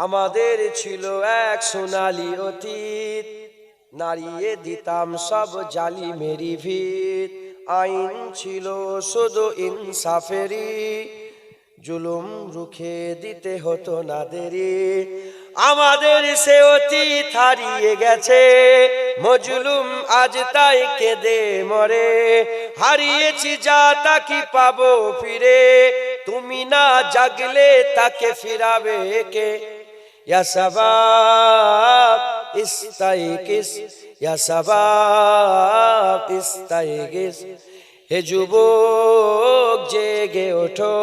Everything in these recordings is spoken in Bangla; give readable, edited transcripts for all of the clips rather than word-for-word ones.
আমাদের ছিল এক সোনালী অতীত, নাড়িয়ে দিতাম সব জালিমেরই ভিত। আইন ছিল শুধু ইনসাফেরই, জুলুম রুখে দিতে হতো না দেরি। আমাদের সে অতীত হারিয়ে গেছে, মজলুম আজ তাই কেঁদে মরে। হারিয়েছি যা তা কি পাবো ফিরে, তুমি না জাগলে তাকে ফিরাবে কে? ইয়া শাবাব ইস্তাইকিস, ইয়া শাবাব ইস্তাইকিস। হে যুবক জেগে ওঠো,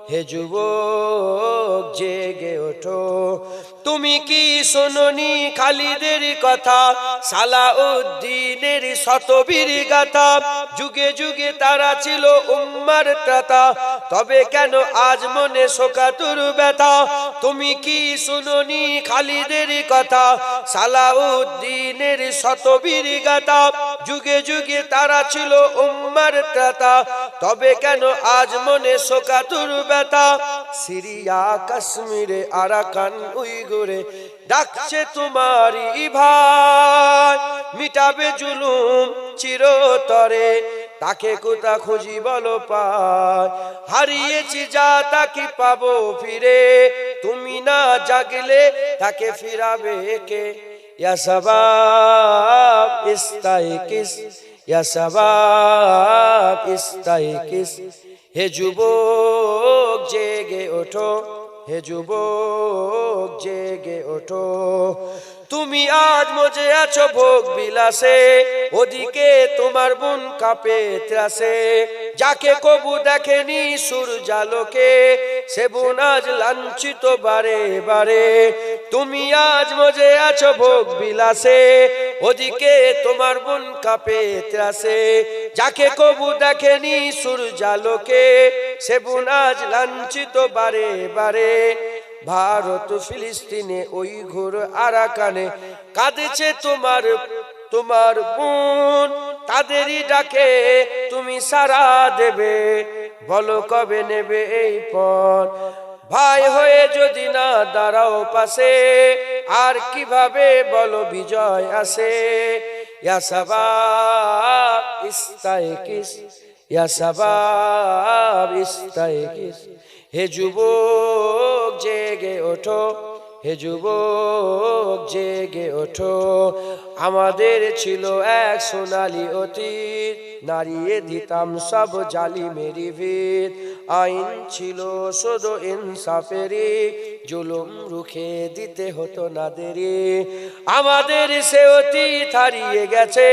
হে যুবক জেগে ওঠো। তুমি কি শোনোনি খালিদের কথা, সালাউদ্দিনের শতবীর গাথা? যুগে যুগে তারা ছিল উম্মার ত্রাতা, তবে কেন আজ মনে শোকাতুর ব্যথা? তুমি কি শোনোনি খালিদের কথা, সালাউদ্দিনের শতবীর গাথা? যুগে যুগে তারা ছিল উম্মার ত্রাতা, তবে কেন আজ মনে শোকাতুর ব্যথা? সিরিয়া কাশ্মীরে আরাকান উইগুরে ডাকছে তোমারই ভাই, মিটাবে জুলুম চিরতরে, তাকে কোথা খুঁজি বলো পায়? হারিয়েছি যা তা কি পাবো ফিরে, তুমি না জাগলে তাকে ফিরাবে কে? ইয়া শাবাব ইস্তাইকিস, ইয়া শাবাব ইস্তাইকিস। হে যুবক জেগে ওঠো, হে যুবক জেগে ওঠো। তুমি আজ মজে আছো ভোগ বিলাসে, ওদিকে তোমার বোন কাঁপে ত্রাসে। যাকে কবু দেখেনি সূর্যালোকে, সে বোন আজ লাঞ্ছিত বারে বারে। তুমি আজ মজে আছো ভোগ বিলাসে, ওদিকে তোমার বোন কাঁপে ত্রাসে। যাকে কবু দেখেনি সূর্যালোকে, সে বোন আজ লাঞ্ছিত বারে বারে। ভারত ফিলিস্তিনে ওই ঘোর আরাকানে কাঁদেছে তোমার তোমার বোন, তাদেরই ডাকে তুমি সাড়া দেবে, বলো কবে নেবে এই পণ? ভাই হয়ে যদি না দাঁড়াও পাশে, আর কিভাবে বলো বিজয় আসে? ইয়া শাবাব ইস্তাইকিস, ইয়া শাবাব ইস্তাইকিস। হে যুবক জেগে ওঠো, হে যুবক জেগে ওঠো। আমাদের ছিল এক সোনালী অতীত, নাড়িয়ে দিতাম সব জালিমেরই ভিত। আইন ছিল শুধু ইনসাফেরই, জুলুম রুখে দিতে হতো না দেরি। আমাদের সে অতীত হারিয়ে গেছে,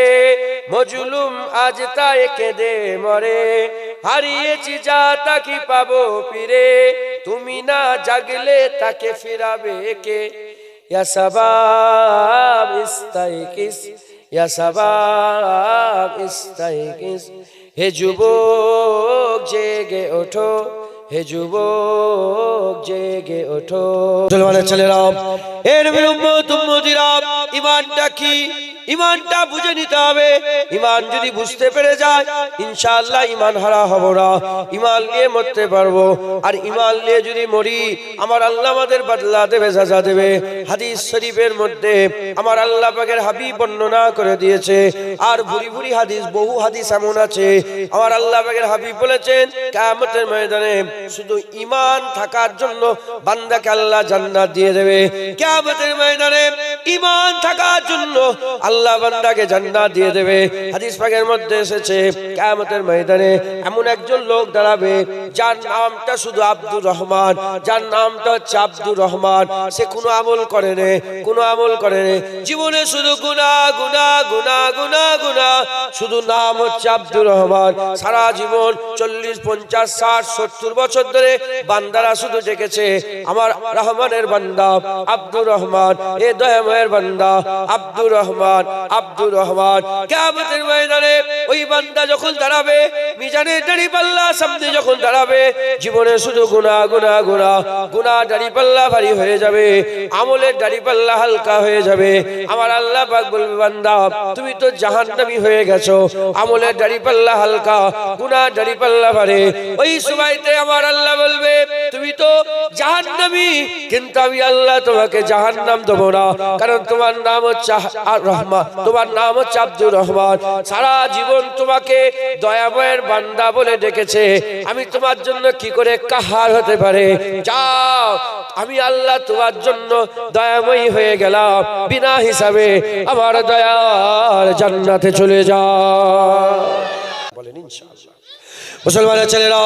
মজলুম আজ তাই কেঁদে মরে। হারিয়েছি যা তা কি পাবো ফিরে, তুমি না জাগলে তাকে ফিরাবে কে? ইয়া শাবাব ইস্তাইকিস, ইয়া শাবাব ইস্তাইকিস। হে যুবক জেগে ওঠো, হে যুবক জেগে ওঠো। মুসলমানের ছেলেরা, এর নবীর উম্মত উম্মতিরা, ঈমানটা কি? ঈমানটা বুঝে নিতে হবে। ঈমান যদি বুঝতে পেরে যায়, ইনশাআল্লাহ ঈমান হারা হব না, ঈমান নিয়ে মরতে পারবো। আর ঈমান নিয়ে যদি মরি, আমার আল্লাহ আমাদের বদলা দেবে, সাজা দেবে। হাদিস শরীফের মধ্যে আমার আল্লাহ পাকের হাবিব বর্ণনা করে দিয়েছে। আর ভুরি ভুরি হাদিস, বহু হাদিস এমন আছে, আমার আল্লাহ পাকের হাবিব বলেছেন কিয়ামতের ময়দানে শুধু ঈমান থাকার জন্য বান্দাকে আল্লাহ জান্নাত দিয়ে দেবে। কিয়ামতের ময়দানে ঈমান থাকার জন্য আল্লাহ বান্দাকে জান্নাত দিয়ে দেবে। হাদিস পাকের মধ্যে এসেছে কিয়ামতের ময়দানে এমন একজন লোক দাঁড়াবে, যার নামটা শুধু আব্দুর রহমান, যার নামটা হচ্ছে আব্দুর রহমান। সে কোনো আমল করে না, কোনো আমল করে না, জীবনে শুধু গুনাহ গুনাহ গুনাহ গুনাহ গুনাহ, শুধু নাম হচ্ছে আব্দুর রহমান। সারা জীবন 40, 50, 60, 70 বছর ধরে বান্দারা শুধু ডেকেছে আমার রহমানের বান্দা আব্দুর রহমান। এ দয়াময় মায়ের বান্দা আব্দুর রহমান। কিয়ামতের ময়দানে ওই বান্দা যখন দাঁড়াবে, মিজানের দাঁড়িপাল্লা সামনে যখন দাঁড়াবে, জীবনে শুধু গুনাহ গুনাহ গুনাহ গুনাহ, দাঁড়িপাল্লা ভারী হয়ে যাবে, আমলের দাঁড়িপাল্লা হালকা হয়ে যাবে। আমার আল্লাহ পাক বলবে, বান্দা তুমি তো জাহান্নামী হয়ে গেছো, আমলের দাঁড়িপাল্লা হালকা, গুনাহ দাঁড়িপাল্লা ভারী। ওই সময়তে আমার আল্লাহ বলবে, তুমি তো জাহান্নামী, কিন্তু আমি আল্লাহ তোমাকে জাহান্নাম দেব না, কারণ তোমার নাম হচ্ছে রহমান, তোমার নাম হচ্ছে আব্দুর রহমান। সারা জীবন তোমাকে দয়াময়ের বান্দা বলে ডেকেছে, আমি তোমার জন্য কি করে কাহার হতে পারে? যাও, আমি আল্লাহ তোমার জন্য দয়াময়ী হয়ে গেলাম, বিনা হিসাবে আমার দয়ার জান্নাতে চলে যাও। বলেন ইনশাআল্লাহ। মুসলমানের ছেলেরা,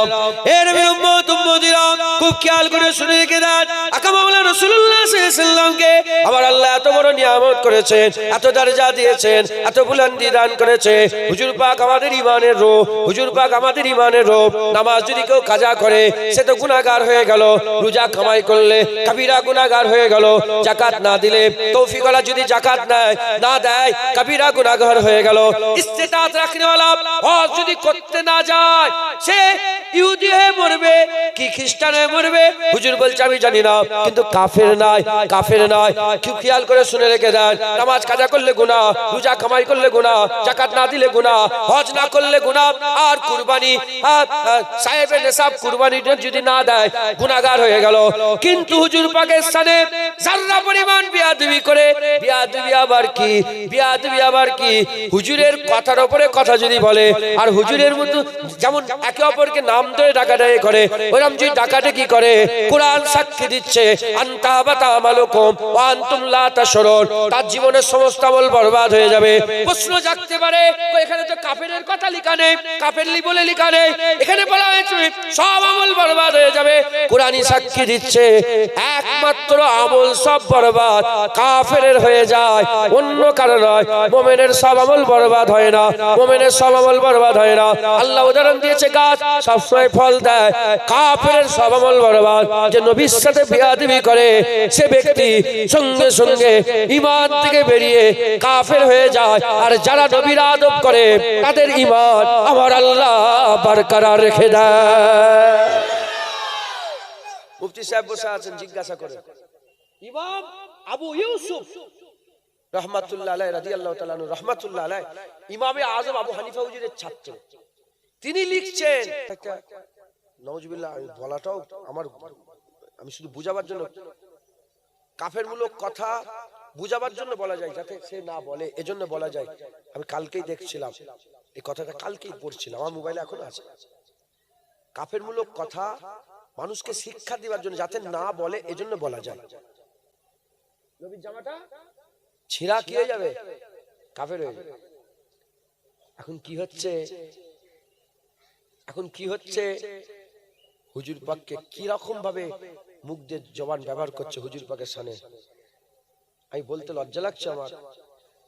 এ নবীর উম্মত উম্মতিরা, খুব খেয়াল করে শুনে রেখে দেন, আকা মাওলানা রাসূলুল্লাহ সাল্লাল্লাহু আলাইহি ওয়াসাল্লামকে আমার আল্লাহ এত বড় নিয়ামত করেছেন, এত দরজা দিয়েছেন, এত বুলন্দি দান করেছে। হুজুর পাক আমাদের ঈমানের রূপ, হুজুর পাক আমাদের ঈমানের রূপ। নামাজ যদি কেউ কাজা করে সে তো গুনাহগার হয়ে গেল, রোজা কামাই করলে কবিরা গুনাহগার হয়ে গেল, যাকাত না দিলে, তৌফিক ওয়ালা যদি যাকাত না দেয় কবিরা গুনাহগার হয়ে গেল, ইস্তেতাত রাখনে ওয়ালা হজ যদি করতে না যায় সে ইহুদি হয়ে মরবে কি খ্রিস্টান হয়ে মরবে। হুজুর বলছে আমি জানি না, কিন্তু কাফের নয়, কাফের নয়। কি খেয়াল করে শুনে রেখে দেন, নামাজ কাজা করলে গুনাহ, রোজা কামাই করলে গুনাহ, যাকাত না দিলে গুনাহ, হজ না করলে গুনাহ, আর কুরবানি সাহেবে নেশাব কুরবানি যদি না দেয় গুনাহগার হয়ে গেল। কিন্তু হুজুর পাকের সানে যারা পরিমাণ বিয়াদবি করে, বিয়াদবি আবার কি, বিয়াদবি আবার কি, হুজুরের কথার উপরে কথা যদি বলে, আর হুজুরের মতো যেমন একে অপরকে নাম ধরে ডাকাডাকি করে, ওরকম যদি ডাকাডাকি করে, কোরআন সাক্ষী দিচ্ছে আনতাবাতা আমালুকুম ওয়া আনতুম লা তাশউরুন, তার জীবনের সমস্ত আমল বরবাদ হয়ে যাবে। প্রশ্ন জাগতে পারে, এখানে তো কাফেরের কথা লেখা নেই, কাফেরলি বলে লেখা নেই, এখানে বলা হয়েছে সব আমল বরবাদ হয়ে যাবে। কোরআনই সাক্ষী দিচ্ছে একমাত্র আমল সব বরবাদ কাফেরের হয়ে যায়, অন্য কারণ নয়। মুমিনের সব আমল বরবাদ হয় না, মুমিনের সব আমল বরবাদ হয় না। আল্লাহ উদাহরণ দিয়েছে, গাছ সবসময় ফল দেয়, কাফেরের সব আমল বরবাদ। যে নবীর সাথে বিয়াদবি করে সে ব্যক্তি সঙ্গে সঙ্গে ঈমান থেকে বেরিয়ে কাফের হয়ে যায়, আর যারা নবীর আদব করে তাদের ঈমান আমার আল্লাহ বরকরার রেখে দেয়। মুফতি সাহেব বসে আছেন, জিজ্ঞাসা করে, ইমাম আবু ইউসুফ রাহমাতুল্লাহ আলাইহি রাদিয়াল্লাহু তাআলা আনহু রাহমাতুল্লাহ আলাইহি ইমামে আযম আবু হানিফা হুজুরের ছাত্র, তিনি লিখছেন, নাউজুবিল্লাহ, বলাটাও আমার, আমি শুধু বুঝাবার জন্য, কাফের মূলক কথা বুঝাবার জন্য বলা যায়, যাতে সে না বলে এজন্য বলা যায়। আমি কালকেই দেখছিলাম এই কথাটা, কালকেই পড়ছিলাম, আমার মোবাইলে এখন আছে। কাফের মূলক কথা মানুষকে শিক্ষা দেওয়ার জন্য, যাতে না বলে এজন্য বলা যায়। নবীর জামাটা ছিঁড়া কি হয়ে যাবে, কাফের হয়ে যাবে। এখন কি হচ্ছে, এখন কি হচ্ছে, হুজুর পাককে কি রকম ভাবে মুখ দিয়ে জবান ব্যবহার করছে হুজুর পাকের সামনে। আমি বলতে লজ্জা লাগছে আমার,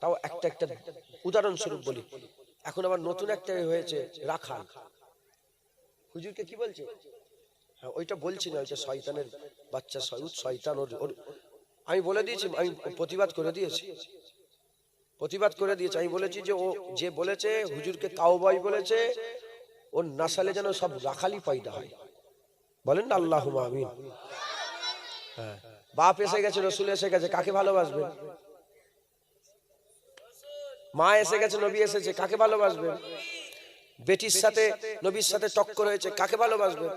তাও একটা একটা উদাহরণ স্বরূপ বলি। এখন আবার নতুন একটা হয়েছে রাখাল, হুজুরকে কি বলছে, হ্যাঁ ওইটা বলছি না, ওইটা শয়তানের বাচ্চা, শয়তান ওর। আমি বলে দিয়েছি, আমি প্রতিবাদ করে দিয়েছি, প্রতিবাদ করে দিয়েছি। আমি বলেছি যে ও যে বলেছে হুজুরকে কাউবয় বলেছে, ওর নাসালে যেন সব রাখালি পয়দা হয়। বলেন না আল্লাহুম্মা আমিন। হ্যাঁ, বাপ এসে গেছে, রসুল এসে গেছে, কাকে ভালোবাসবেন? মা এসে গেছে, নবী এসেছে, কাকে ভালোবাসবেন? বেটির সাথে নবীর সাথে টক্কর হয়েছে, কাকে ভালোবাসবেন?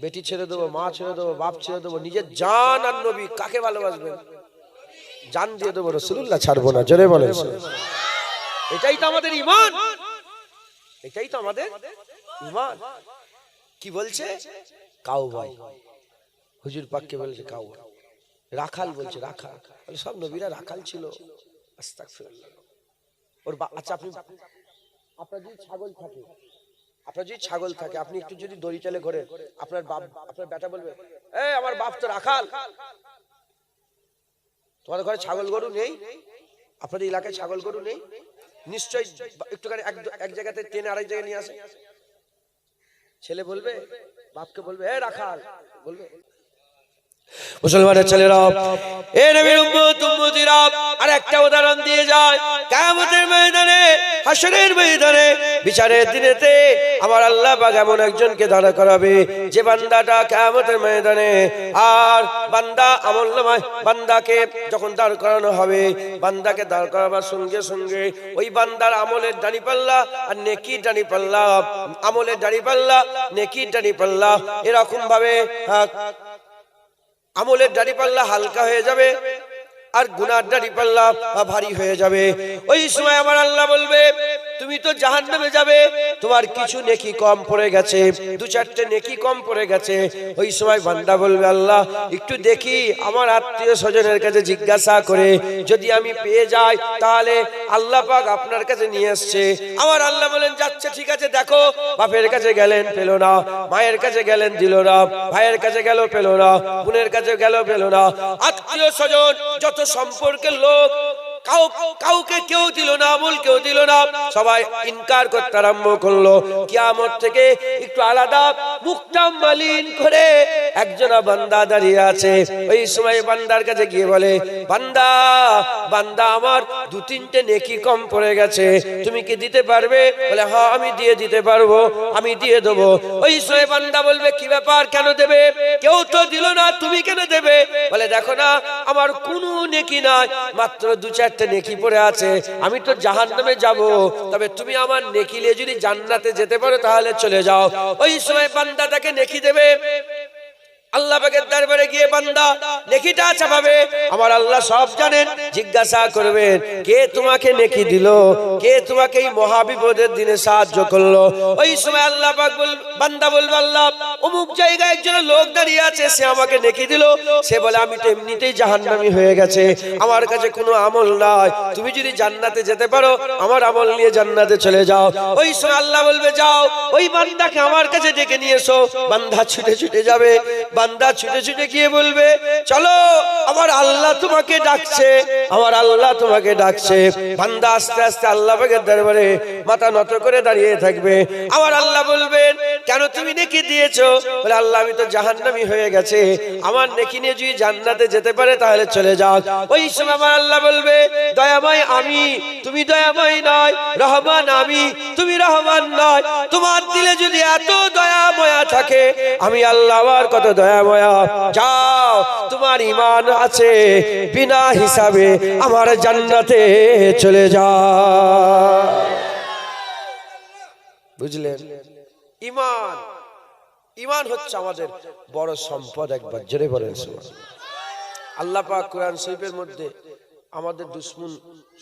বেটি ছেড়ে দেবো, মা ছেড়ে দেবো, বাপ ছেড়ে দেবো, নিজের জান আর নবী, কাকে ভালোবাসবেন? জান দিয়ে দেবো, রাসূলুল্লাহ ছাড়বো না। জোরে বলেন, এটাই তো আমাদের ঈমান, এটাই তো আমাদের ঈমান। কি বলছে? কাউবয়, হুজুর পাককে বলছে কাউবয়। রাখাল বলছে, রাখাল, সব নবীরা রাখাল ছিল। আস্তাগফিরুল্লাহ। ওর আচ্ছা, আপনি, আপনার যদি ছাগল থাকে, আপনার যদি ছাগল থাকে, আপনি একটু যদি দড়ি চালে ঘোরেন, আপনার বাপ, আপনার বেটা বলবে, এই আমার বাপ তো রাখাল। তোমাদের ঘরে ছাগল গরু নেই? আপনাদের এলাকায় ছাগল গরু নেই? নিশ্চয়ই একটুখানি এক জায়গাতে টেনে আরেক জায়গায় নিয়ে আসে। ছেলে বলবে, বাপকে বলবে, এ রাখাল, বলবে। মুসলমানের ছেলেরা, এ নবীর উম্মত উম্মতিরা, আর একটা উদাহরণ দিয়ে যায়। কিয়ামতের ময়দানে, হাশরের ময়দানে, বিচারের দিনেতে আমার আল্লাহ পাক এমন একজনকে দাঁড় করাবে যে বান্দাটা কিয়ামতের ময়দানে, আর বান্দা আমলনামায় বান্দাকে যখন দাঁড় করানো হবে, বান্দাকে দাঁড় করাবার সঙ্গে সঙ্গে ওই বান্দার আমলের দাঁড়িপাল্লা আর নেকির দাঁড়িপাল্লা, আমলের দাঁড়িপাল্লা নেকির দাঁড়িপাল্লা এরকম ভাবে আমলের দাঁড়িপাল্লা হালকা হয়ে যাবে আর গুনার দাঁড়িপাল্লা ভারী হয়ে যাবে। ওই সময় আমার আল্লাহ বলবে, তুমি তো জাহান্নামে যাবে, তোমার কিছু নেকি কম পড়ে গেছে, দু চারটে নেকি কম পড়ে গেছে। ওই সময় বান্দা বলবে, আল্লাহ একটু দেখি, আমার আত্মীয় স্বজনের কাছে জিজ্ঞাসা করে যদি আমি পেয়ে যাই তাহলে আল্লাহ পাক আপনার কাছে নিয়ে আসছে। আমার আল্লাহ বলেন, যাচ্ছে, ঠিক আছে, দেখো। বাপের কাছে গেলেন, পেল না। মায়ের কাছে গেলেন, দিল না। ভাইয়ের কাছে গেল, পেল না। বোনের কাছে গেল, পেল না। আত্মীয় স্বজন যত সম্পর্কের লোক, কাউকে কেউ দিল না, আমল কেউ দিল না, সবাই ইনকার করতে আরম্ভ করলো। কিয়ামত থেকে একটু আলাদা মুখটা মলিন করে একজন বান্দা দাঁড়িয়ে আছে। ওই সময় বান্দার কাছে গিয়ে বলে, বান্দা বান্দা আমার দু তিনটে নেকি কম পড়ে গেছে, তুমি কি দিতে পারবে? বলে, হ্যাঁ আমি দিয়ে দিতে পারবো, আমি দিয়ে দেবো। ওই সময় বান্দা বলবে, কি ব্যাপার, কেন দেবে? কেউ তো দিল না, তুমি কেন দেবে? বলে, দেখো না, আমার কোনো নেকি নাই, মাত্র দু চারটে নেকি পড়ে আছে, আমি তো জাহান্নামে যাব, তবে তুমি আমার নেকি নিয়ে যদি জান্নাতে যেতে পারো তাহলে চলে যাও। ওই সময় বান্দা তাকে নেকি দেবে। আল্লাহ পাকের দরবারে গিয়ে বান্দা নেকিটা চাপাবে। আমার আল্লাহ সব জানেন, জিজ্ঞাসা করবেন, কে তোমাকে নেকি দিল, কে তোমাকে এই মহাবিপদের দিনে সাহায্য করলো? ওই সময় আল্লাহ পাক বান্দা বলবে, আল্লাহ অমুক জায়গায় একজন লোক দাঁড়িয়ে আছে, সে আমাকে নেকি দিল। সে বলে, আমি তো এমনিতেই জাহান্নামী হয়ে গেছে, আমার কাছে কোনো আমল নাই, তুমি যদি জান্নাতে যেতে পারো আমার আমল নিয়ে জান্নাতে চলে যাও। ওই সময় আল্লাহ বলবে, যাও ওই বান্দাকে আমার কাছে ডেকে নিয়ে এসো। বান্দা ছুটে ছুটে যাবে। বান্দা ছুটে ছুটে গিয়ে বলবে, চলো, আমার আল্লাহ তোমাকে ডাকছে, আমার আল্লাহ তোমাকে ডাকছে। বান্দা আস্তে আস্তে আল্লাহ পাকের দরবারে মাথা নত করে দাঁড়িয়ে থাকবে। আমার আল্লাহ বলবেন, কেন তুমি নেকি দিয়েছো? বলে, আল্লাহ আমি তো জাহান্নামী হয়ে গেছে, আমার নেকি নিয়ে যদি জান্নাতে যেতে পারে তাহলে চলে যাও। ওই সময় আমার আল্লাহ বলবে, দয়াময় আমি, তুমি দয়াময় নয়, রহমান আমি, তুমি রহমান নয়। তোমার দিলে যদি এত দয়া মায়া থাকে, আমি আল্লাহ আমার কত দয়া মায়া। যাও, তোমার ঈমান আছে, বিনা হিসাবে আমার জান্নাতে চলে যাও। বুঝলেন? ঈমান, ঈমান হচ্ছে আমাদের বড় সম্পদ। একবার জোরে বলেন সুবহানাল্লাহ। আল্লাহ পাক কোরআন শরীফের মধ্যে আমাদের দুশমন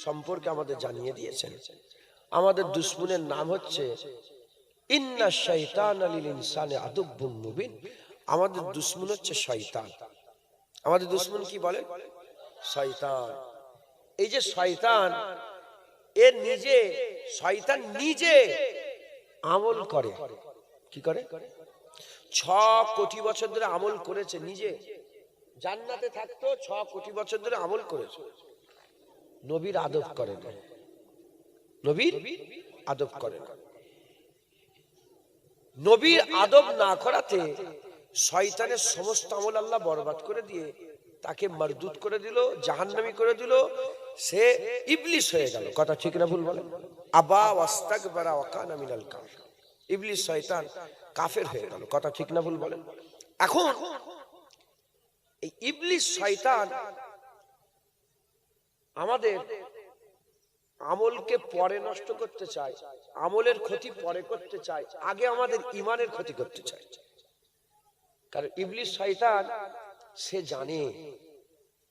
সম্পর্কে আমাদের জানিয়ে দিয়েছেন। আমাদের দুশমনের নাম হচ্ছে ইন্না শাইতানা লিল ইনসানি আদুব্বুন মুবিন। আমাদের দুশমন হচ্ছে শয়তান। আমাদের দুশমন কি বলে? শয়তান। এই যে শয়তান, এর নিজে, শয়তান নিজে আমল করে। কি করে? 6 কোটি বছর ধরে আমল করেছে, নিজে জান্নাতে থাকতো, 6 কোটি বছর ধরে আমল করেছে। নবীর আদব করে না, নবীর আদব করে না। নবীর আদব না করাতে শয়তানের সমস্ত আমল আল্লাহ বরবাদ করে দিয়ে তাকে মারদুদ করে দিল, জাহান্নামী করে দিল, সে ইবলিস হয়ে গেল। কথা ঠিক না ভুল বলেন? আবা ওয়াস্তাকবারা ওয়া কানা মিনাল কাফির। ইবলিস শয়তান কাফের হয়ে গেল। কথা ঠিক না ভুল বলেন? এখন এই ইবলিস শয়তান আমাদের আমলকে পরে নষ্ট করতে চায়, আমলের ক্ষতি পরে করতে চায়, আগে আমাদের ঈমানের ক্ষতি করতে চায়। কারণ ইবলিস শয়তান সে জানে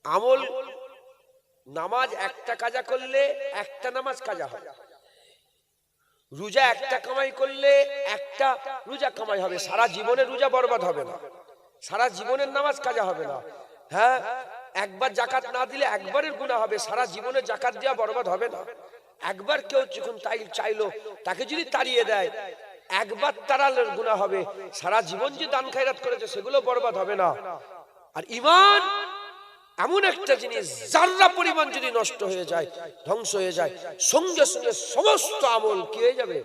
আমল, নামাজ একটা কাজা করলে একটা নামাজ কাজা হবে, রোজা একটা কামাই করলে একটা রোজা কামাই হবে, সারা জীবনের রোজা বরবাদ হবে না, সারা জীবনের নামাজ কাজা হবে না। হ্যাঁ, একবার যাকাত না দিলে একবারের গুনাহ হবে, সারা জীবনে যাকাত দেওয়া বরবাদ হবে না। একবার কেউ যখন তাই চাইলো তাকে যদি তাড়িয়ে দেয়, একবার তাড়ালের গুনাহ হবে, সারা জীবন যে দান খায়রাত করেছে সেগুলো বরবাদ হবে না। আর ঈমান এমন একটা জিনিস, যারা পরিমাণ যদি নষ্ট হয়ে যায়, ধ্বংস হয়ে যায়, সঙ্গে সঙ্গে সমস্ত আমল কি হয়ে যাবে?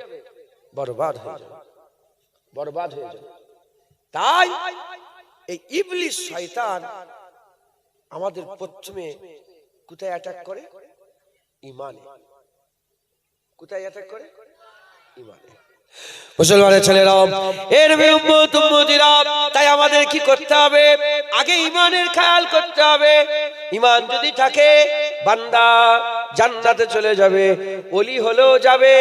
বরবাদ হয়ে যাবে, বরবাদ হয়ে যাবে। তাই এই ইবলিস শয়তান আমাদের প্রথমে কোথায় অ্যাটাক করে? ঈমানে। কোথায় অ্যাটাক করে? ঈমানে। মুসলমানের ছেলেরা, এর উম্মত উম্মতিরা, তাই আমাদের কি করতে হবে? আগে ঈমানের খেয়াল করতে হবে। ঈমান যদি থাকে, বান্দা জান্নাতে চলে যাবে, ওলি হলেও যাবে,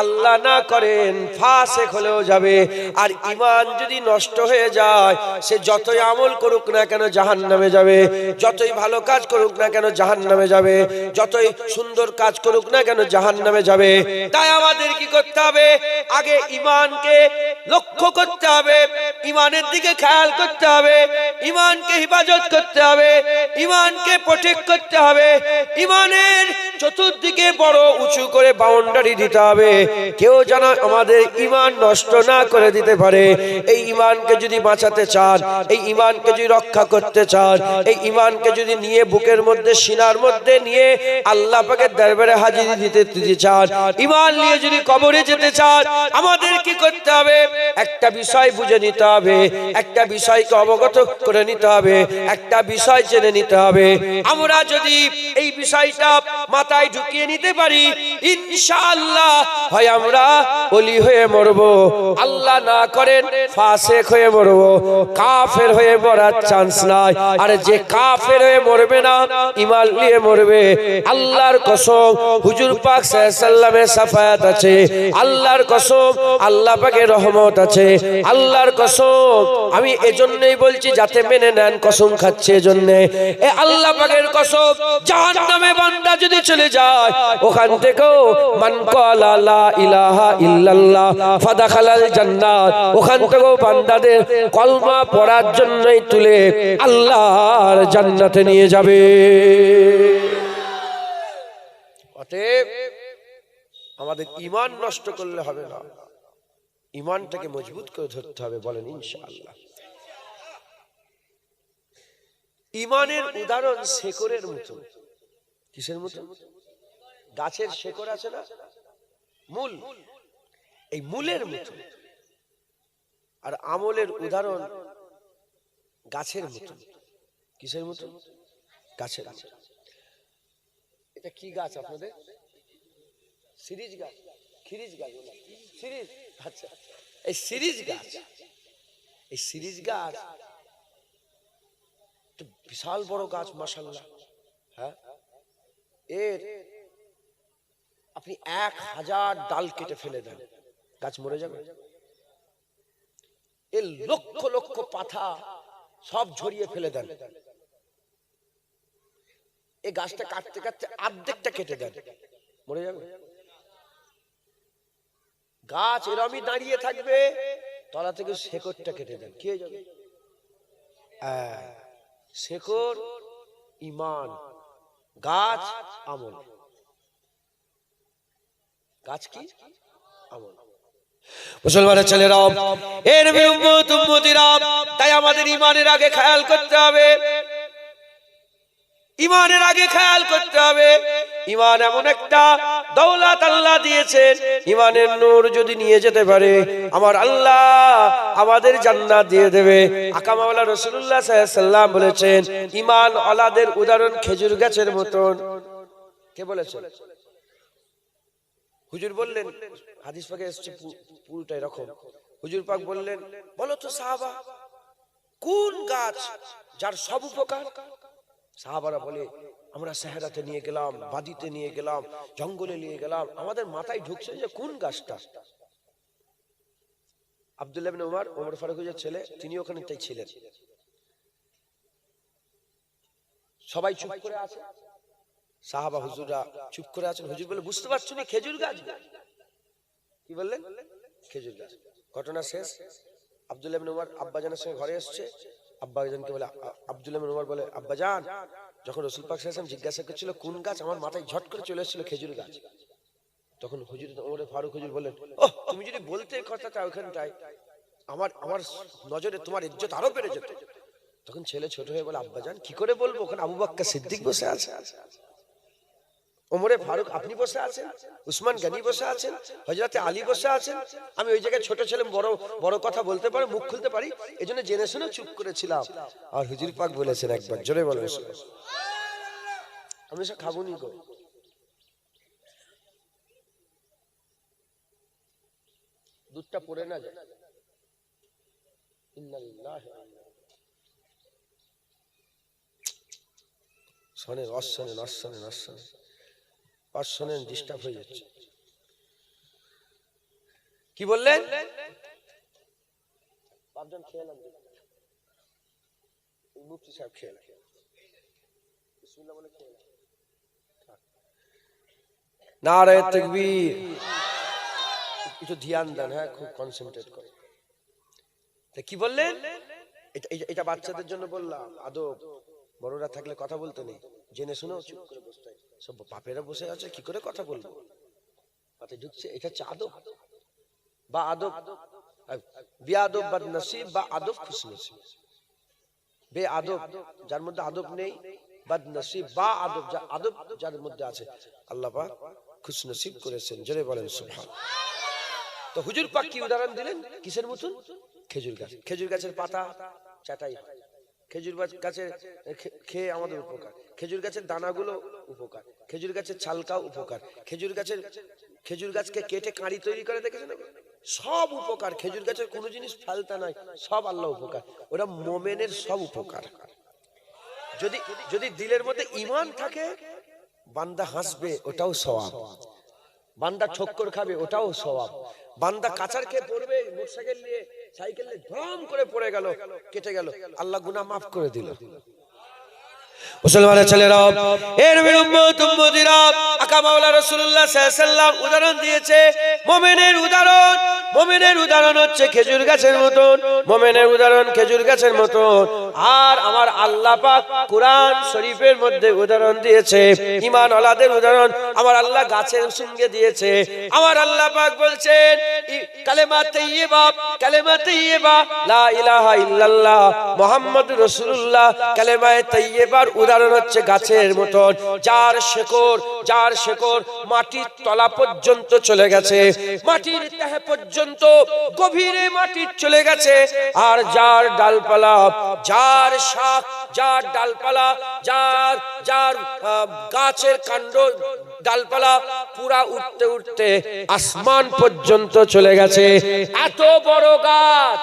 আল্লাহ না করেন ফাসিক হলেও যাবে। আর ঈমান যদি নষ্ট হয়ে যায়, সে যতই আমল করুক না কেন জাহান্নামে যাবে, যতই ভালো কাজ করুক না কেন জাহান্নামে যাবে, যতই সুন্দর কাজ করুক না কেন জাহান্নামে যাবে। তাই আমাদের কি করতে হবে? আগে ঈমানকে লক্ষ্য করতে হবে, ঈমানের দিকে খেয়াল করতে হবে, ঈমানকে হিফাজত করতে হবে, ঈমানকে প্রোটেক্ট করতে হবে, ঈমানের চতুর্দিকে বড় উঁচু করে বাউন্ডারি দিতে হবে, কেউ যেন আমাদের ঈমান নষ্ট না করে দিতে পারে। এই ঈমানকে যদি বাঁচাতে চান, এই ঈমানকে যদি রক্ষা করতে চান, এই ঈমানকে যদি নিয়ে বুকের মধ্যে সিনার মধ্যে নিয়ে আল্লাহ পাকের দরবারে হাজিরি দিতে চান, ঈমান নিয়ে যদি কবরে যেতে চান, আমাদের কি করতে হবে? একটা বিষয় বুঝে নিতে হবে, একটা বিষয়কে অবগত করে নিতে হবে, একটা বিষয় জেনে নিতে হবে। আমরা যদি এই বিষয়টা মাথায় ঢুকিয়ে নিতে পারি, ইনশাআল্লাহ হয় আমরা ওলি হয়ে মরব, আল্লাহ না করেন ফাসিক হয়ে মরব, কাফের হয়ে মরার চান্স নাই। আর যে কাফের হয়ে মরবে না, ঈমান নিয়ে মরবে, আল্লাহর কসম হুজুর পাক সাল্লাল্লাহু আলাইহি ওয়াসাল্লামের শাফায়াত আছে, আল্লাহর কসম আল্লাহ পাকের রহমত আছে, আল্লাহর কসম। আমি এজন্যই বলছি যাতে মেনে নেন, কসম খাচ্ছে এজন্য, এ আল্লাহ পাকের কসম, জাহান্নামে বান্দা যদি চলে যায়, ওখান থেকেও মান ক্বালা লা ইলাহা ইল্লাল্লাহ ফাদাখালাল জান্নাত, ওখান থেকেও বান্দাদের কলমা পড়ার জন্যই তুলে আল্লাহর জান্নাতে নিয়ে যাবে। অতএব আমাদের ঈমান নষ্ট করলে হবে না, ঈমানটাকে মজবুত করে ধরতে হবে। বলেন ইনশাআল্লাহ। ঈমানের উদাহরণ শেকড়ের মতো। কিসের মতো? গাছের শেকড় আছে না, মূল, এই মূলের মতো। আর আমলের উদাহরণ গাছের মতো। কিসের মতো? গাছের মতো। এটা কি গাছ আপনাদের? সিরিজ গাছ, খিরিজ গাছ, সিরিজ। আচ্ছা, এই সিরিজ গাছ, এই সিরিজ গাছ বিশাল বড় গাছ, মাশাআল্লাহ। হ্যাঁ, এর আপনি 1000 ডাল কেটে ফেলে দেন, গাছ মরে যাবে? এর লক্ষ লক্ষ পাতা সব ঝরিয়ে ফেলে দেন, এই গাছটা কাটতে কাটতে অর্ধেকটা কেটে দেন, মরে যাবে? গাছ এরমই দাঁড়িয়ে থাকবে, তলা থেকে শেকড়টা কেটে দেন, কি হয়ে যাবে? শেকড় ঈমান, গাছ আমল। গাছ কি? আমল। মুসলমানের ছেলেরা, এর উম্মত উম্মতিরা, তাই আমাদের ঈমানের আগে খেয়াল করতে হবে, ঈমানের আগে খেয়াল করতে হবে। ঈমান এমন একটা দৌলত আল্লাহ দিয়েছেন, ঈমানের নূর যদি নিয়ে যেতে পারে, আমার আল্লাহ আমাদের জান্নাত দিয়ে দেবে। আকা মাওলানা রাসূলুল্লাহ সাল্লাল্লাহু আলাইহি ওয়াসাল্লাম বলেছেন, ঈমান ওয়ালাদের উদাহরণ খেজুর গাছের মতন। কে বলেছেন? হুজুর বললেন, হাদিস পাকে এসেছে পুরোটা এরকম। হুজুর পাক বললেন, বলো তো সাহাবা, কোন গাছ যার সব উপকার? সাহাবারা বলে, আমরা সাহারাতে নিয়ে গেলাম, বাদিতে নিয়ে গেলাম, জঙ্গলে নিয়ে গেলাম, আমাদের মাথায় ঢুকছে যে কোন গাছটা। আব্দুল্লাহ ইবনে উমর, ওমর ফারুকের ছেলে, তিনি ওখানে তাই ছিলেন। সবাই চুপ করে আছে, সাহাবা হুজুররা চুপ করে আছেন। হুজুর বলে, বুঝতে পারছো না, খেজুর গাছ। কি বললেন? খেজুর গাছ। ঘটনা শেষ। আব্দুল্লাহ ইবনে উমর আব্বাজানের সঙ্গে ঘরে এসেছে। আব্বাজানকে বলে, আব্দুল্লাহ ইবনে উমর বলে, আব্বাজান, যখন রাসূল পাক সাল্লাল্লাহু আলাইহি ওয়াসাল্লাম জিজ্ঞাসা করছিল কোন গাছ, আমার মাথায় ঝট করে চলে এসেছিল খেজুর গাছ। তখন হুজুর, ওমর ফারুক হুজুর বললেন, ওহ, তুমি যদি বলতে কথাটা ওখানটায়, আমার নজরে তোমার ইজ্জত আরো বেড়ে যেত। তখন ছেলে ছোট হয়ে বলে, আব্বাজান কি করে বলবো, ওখানে আবু বকর সিদ্দিক বসে আছে। ওমরে ফারুক আপনি বসে আছেন, উসমান গনি বসে আছেন, হযরতে আলী বসে আছেন। আমি ওই জায়গায় ছোট ছেলে, বড় বড় কথা বলতে পারি, মুখ খুলতে পারি, এজন্য জেনে শুনে চুপ করেছিলাম। আর হুজুর পাক বলেছেন একবার, জোরে বলেন আমি সব খাবো নি গো। দুধটা পড়ে না যায়। শোনেন, অশোনেন, অশোনেন, অশোনেন, অশোনেন, ডিস্টার্ব হয়ে যাচ্ছে। কি বললেন? বাপজন খেলাম, মুফতি সাহেব খেলাম, বিসমিল্লাহ বলে খেলাম। নারে তাকবীর। একটু ধ্যান দেন, হ্যাঁ, খুব কনসেন্ট্রেট করে। কি বললেন? এটা বাচ্চাদের জন্য বললাম, আদব। বড়রা থাকলে কথা বলতে নেই, জেনে শুনেও চুপ করে বসতে হয়। সব বাপেরা বসে আছে, কি করে কথা বলবো? মাথায় ঢুকছে, এটা হচ্ছে আদব বা আদব। বেআদব বদনসিব বা আদব খুশনসিব। বেআদব যার মধ্যে আদব নেই, বদনসিব বা আদব আদব যার মধ্যে আছে, আল্লাহ পাক খুশনসিব করেছেন। জোরে বলেন সুবহানাল্লাহ। তো হুজুর পাক কি উদাহরণ দিলেন? কিসের মতন? খেজুর গাছ। খেজুর গাছের পাতা চাটাই, খেজুর গাছের খেয়ে আমাদের উপকার, খেজুর গাছের দানাগুলো উপকার, খেজুর গাছের ছালকাও উপকার, খেজুর গাছকে কেটে কাঁড়ি তৈরি করে দেখেছেন, সব উপকার। খেজুর গাছের কোনো জিনিস ফালতা নাই, সব আল্লাহ উপকার। ওরা মোমেনের সব উপকার। যদি যদি দিলের মধ্যে ঈমান থাকে, বান্দা হাসবে, ওটাও সওয়াব। বান্দা ঠক্কর খাবে, ওটাও সওয়াব। বান্দা কাচার খেয়ে পড়বে, মোটরসাইকেল নিয়ে, সাইকেল নিয়ে ধম করে পড়ে গেল, কেটে গেল, আল্লাহ গুনাহ মাফ করে দিল। মুসলমানের ছেলেরা, এর উম্মত উম্মতিরা, আকা মাওলা রাসূলুল্লাহ সাল্লাল্লাহু আলাইহি ওয়াসাল্লাম উদাহরণ দিয়েছে। মুমিনের উদাহরণ, মুমিনের উদাহরণ হচ্ছে খেজুর গাছের মতন, মুমিনের উদাহরণ খেজুর গাছের মতন। আর আমার আল্লাহ পাক কোরআন শরীফের মধ্যে উদাহরণ দিয়েছে ঈমান ওয়ালাদের উদাহরণ আমার আল্লাহ গাছের সঙ্গে দিয়েছে। আমার আল্লাহ পাক বলছেন কালেমা তাইয়্যিবা, কালেমা তাইয়্যিবা লা ইলাহা ইল্লাল্লাহ মুহাম্মাদুর রাসূলুল্লাহ। কালেমা তাইয়্যিবার উদাহরণ হচ্ছে গাছের মতন, যার শেকড় মাটির তলা পর্যন্ত চলে গেছে, মাটির তহে পর্যন্ত গভীরে মাটির চলে গেছে। আর যার ডালপালা, যার শাখ, যার ডালপালা, যার গাছের কাণ্ড ডালপালা পুরা উঠতে উঠতে আসমান পর্যন্ত চলে গেছে। এত বড় গাছ,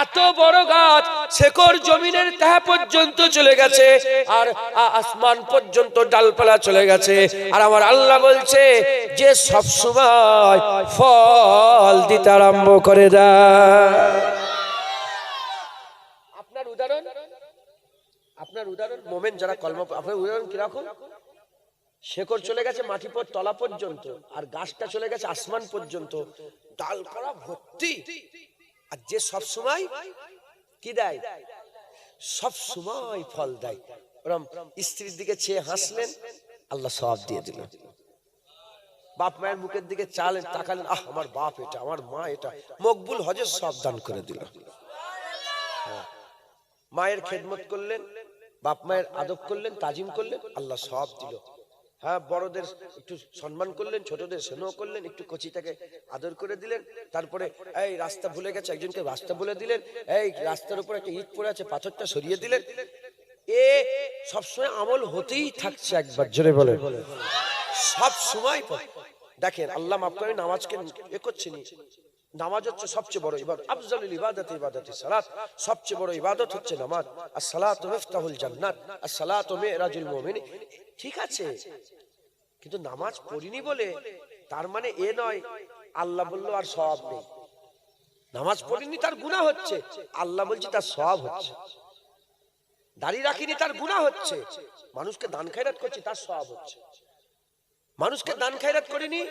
এত বড় গাছ, শেকড় জমিনের তহে পর্যন্ত চলে গেছে, আর আসমান পর্যন্ত ডালপালা চলে গেছে। আর আমার আল্লাহ বলছে যে সব সময় ফল দিতে আরম্ভ করে দেয়। আপনার উদাহরণ মোমেন যারা কলমা, আপনার উদাহরণ কিরকম? শেকড় চলে গেছে মাটি তলা পর্যন্ত, আর গাছটা চলে গেছে আসমান পর্যন্ত, ডালপালা ভর্তি। আর যে সব সময় কি দেয়? সব সময় ফল দেয়। ওরম স্ত্রীর দিকে চেয়ে হাসলেন, আল্লাহ সওয়াব দিয়ে দিল। বাপ মায়ের মুখের দিকে চালেন, তাকালেন, আহ আমার বাপ এটা, আমার মা এটা, মকবুল হজের সওয়াব দান করে দিল। মায়ের খেদমত করলেন, বাপ মায়ের আদব করলেন, তাজিম করলেন, আল্লাহ সওয়াব দিল। হ্যাঁ, বড়দের একটু সম্মান করলেন, ছোটদের স্নেহ করলেন, একটু কচিটাকে আদর করে দিলেন। তারপরে এই রাস্তা ভুলে গেছে, একজনকে রাস্তা বলে দিলেন, এই রাস্তার উপর একটা ইট পড়ে আছে, পাথরটা সরিয়ে দিলেন। এ সবসময় আমল হতেই থাকছে। একবার জোরে বলে, সব সময়। দেখেন আল্লাহ মাফ করে, নামাজকে এ করছে নি। নামাজ হচ্ছে সবচেয়ে বড় ইবাদত, আফজালুল ইবাদাতি ইবাদাতুস সালাত। সবচেয়ে বড় ইবাদত হচ্ছে নামাজ। আস-সালাতু মিফতাহুল জান্নাত, আস-সালাতু মিরাজুল মুমিন। ঠিক আছে, কিন্তু নামাজ পড়িনি বলে তার মানে এ নয় আল্লাহ বলল আর সওয়াব নেই। নামাজ পড়িনি তার গুনাহ হচ্ছে, আল্লাহ বলছে তার সওয়াব হচ্ছে। দাড়ি রাখিনি তার গুনাহ হচ্ছে, মানুষকে দান খায়রাত করছে তার সওয়াব হচ্ছে। মানুষকে দান খায়রাত করিনি,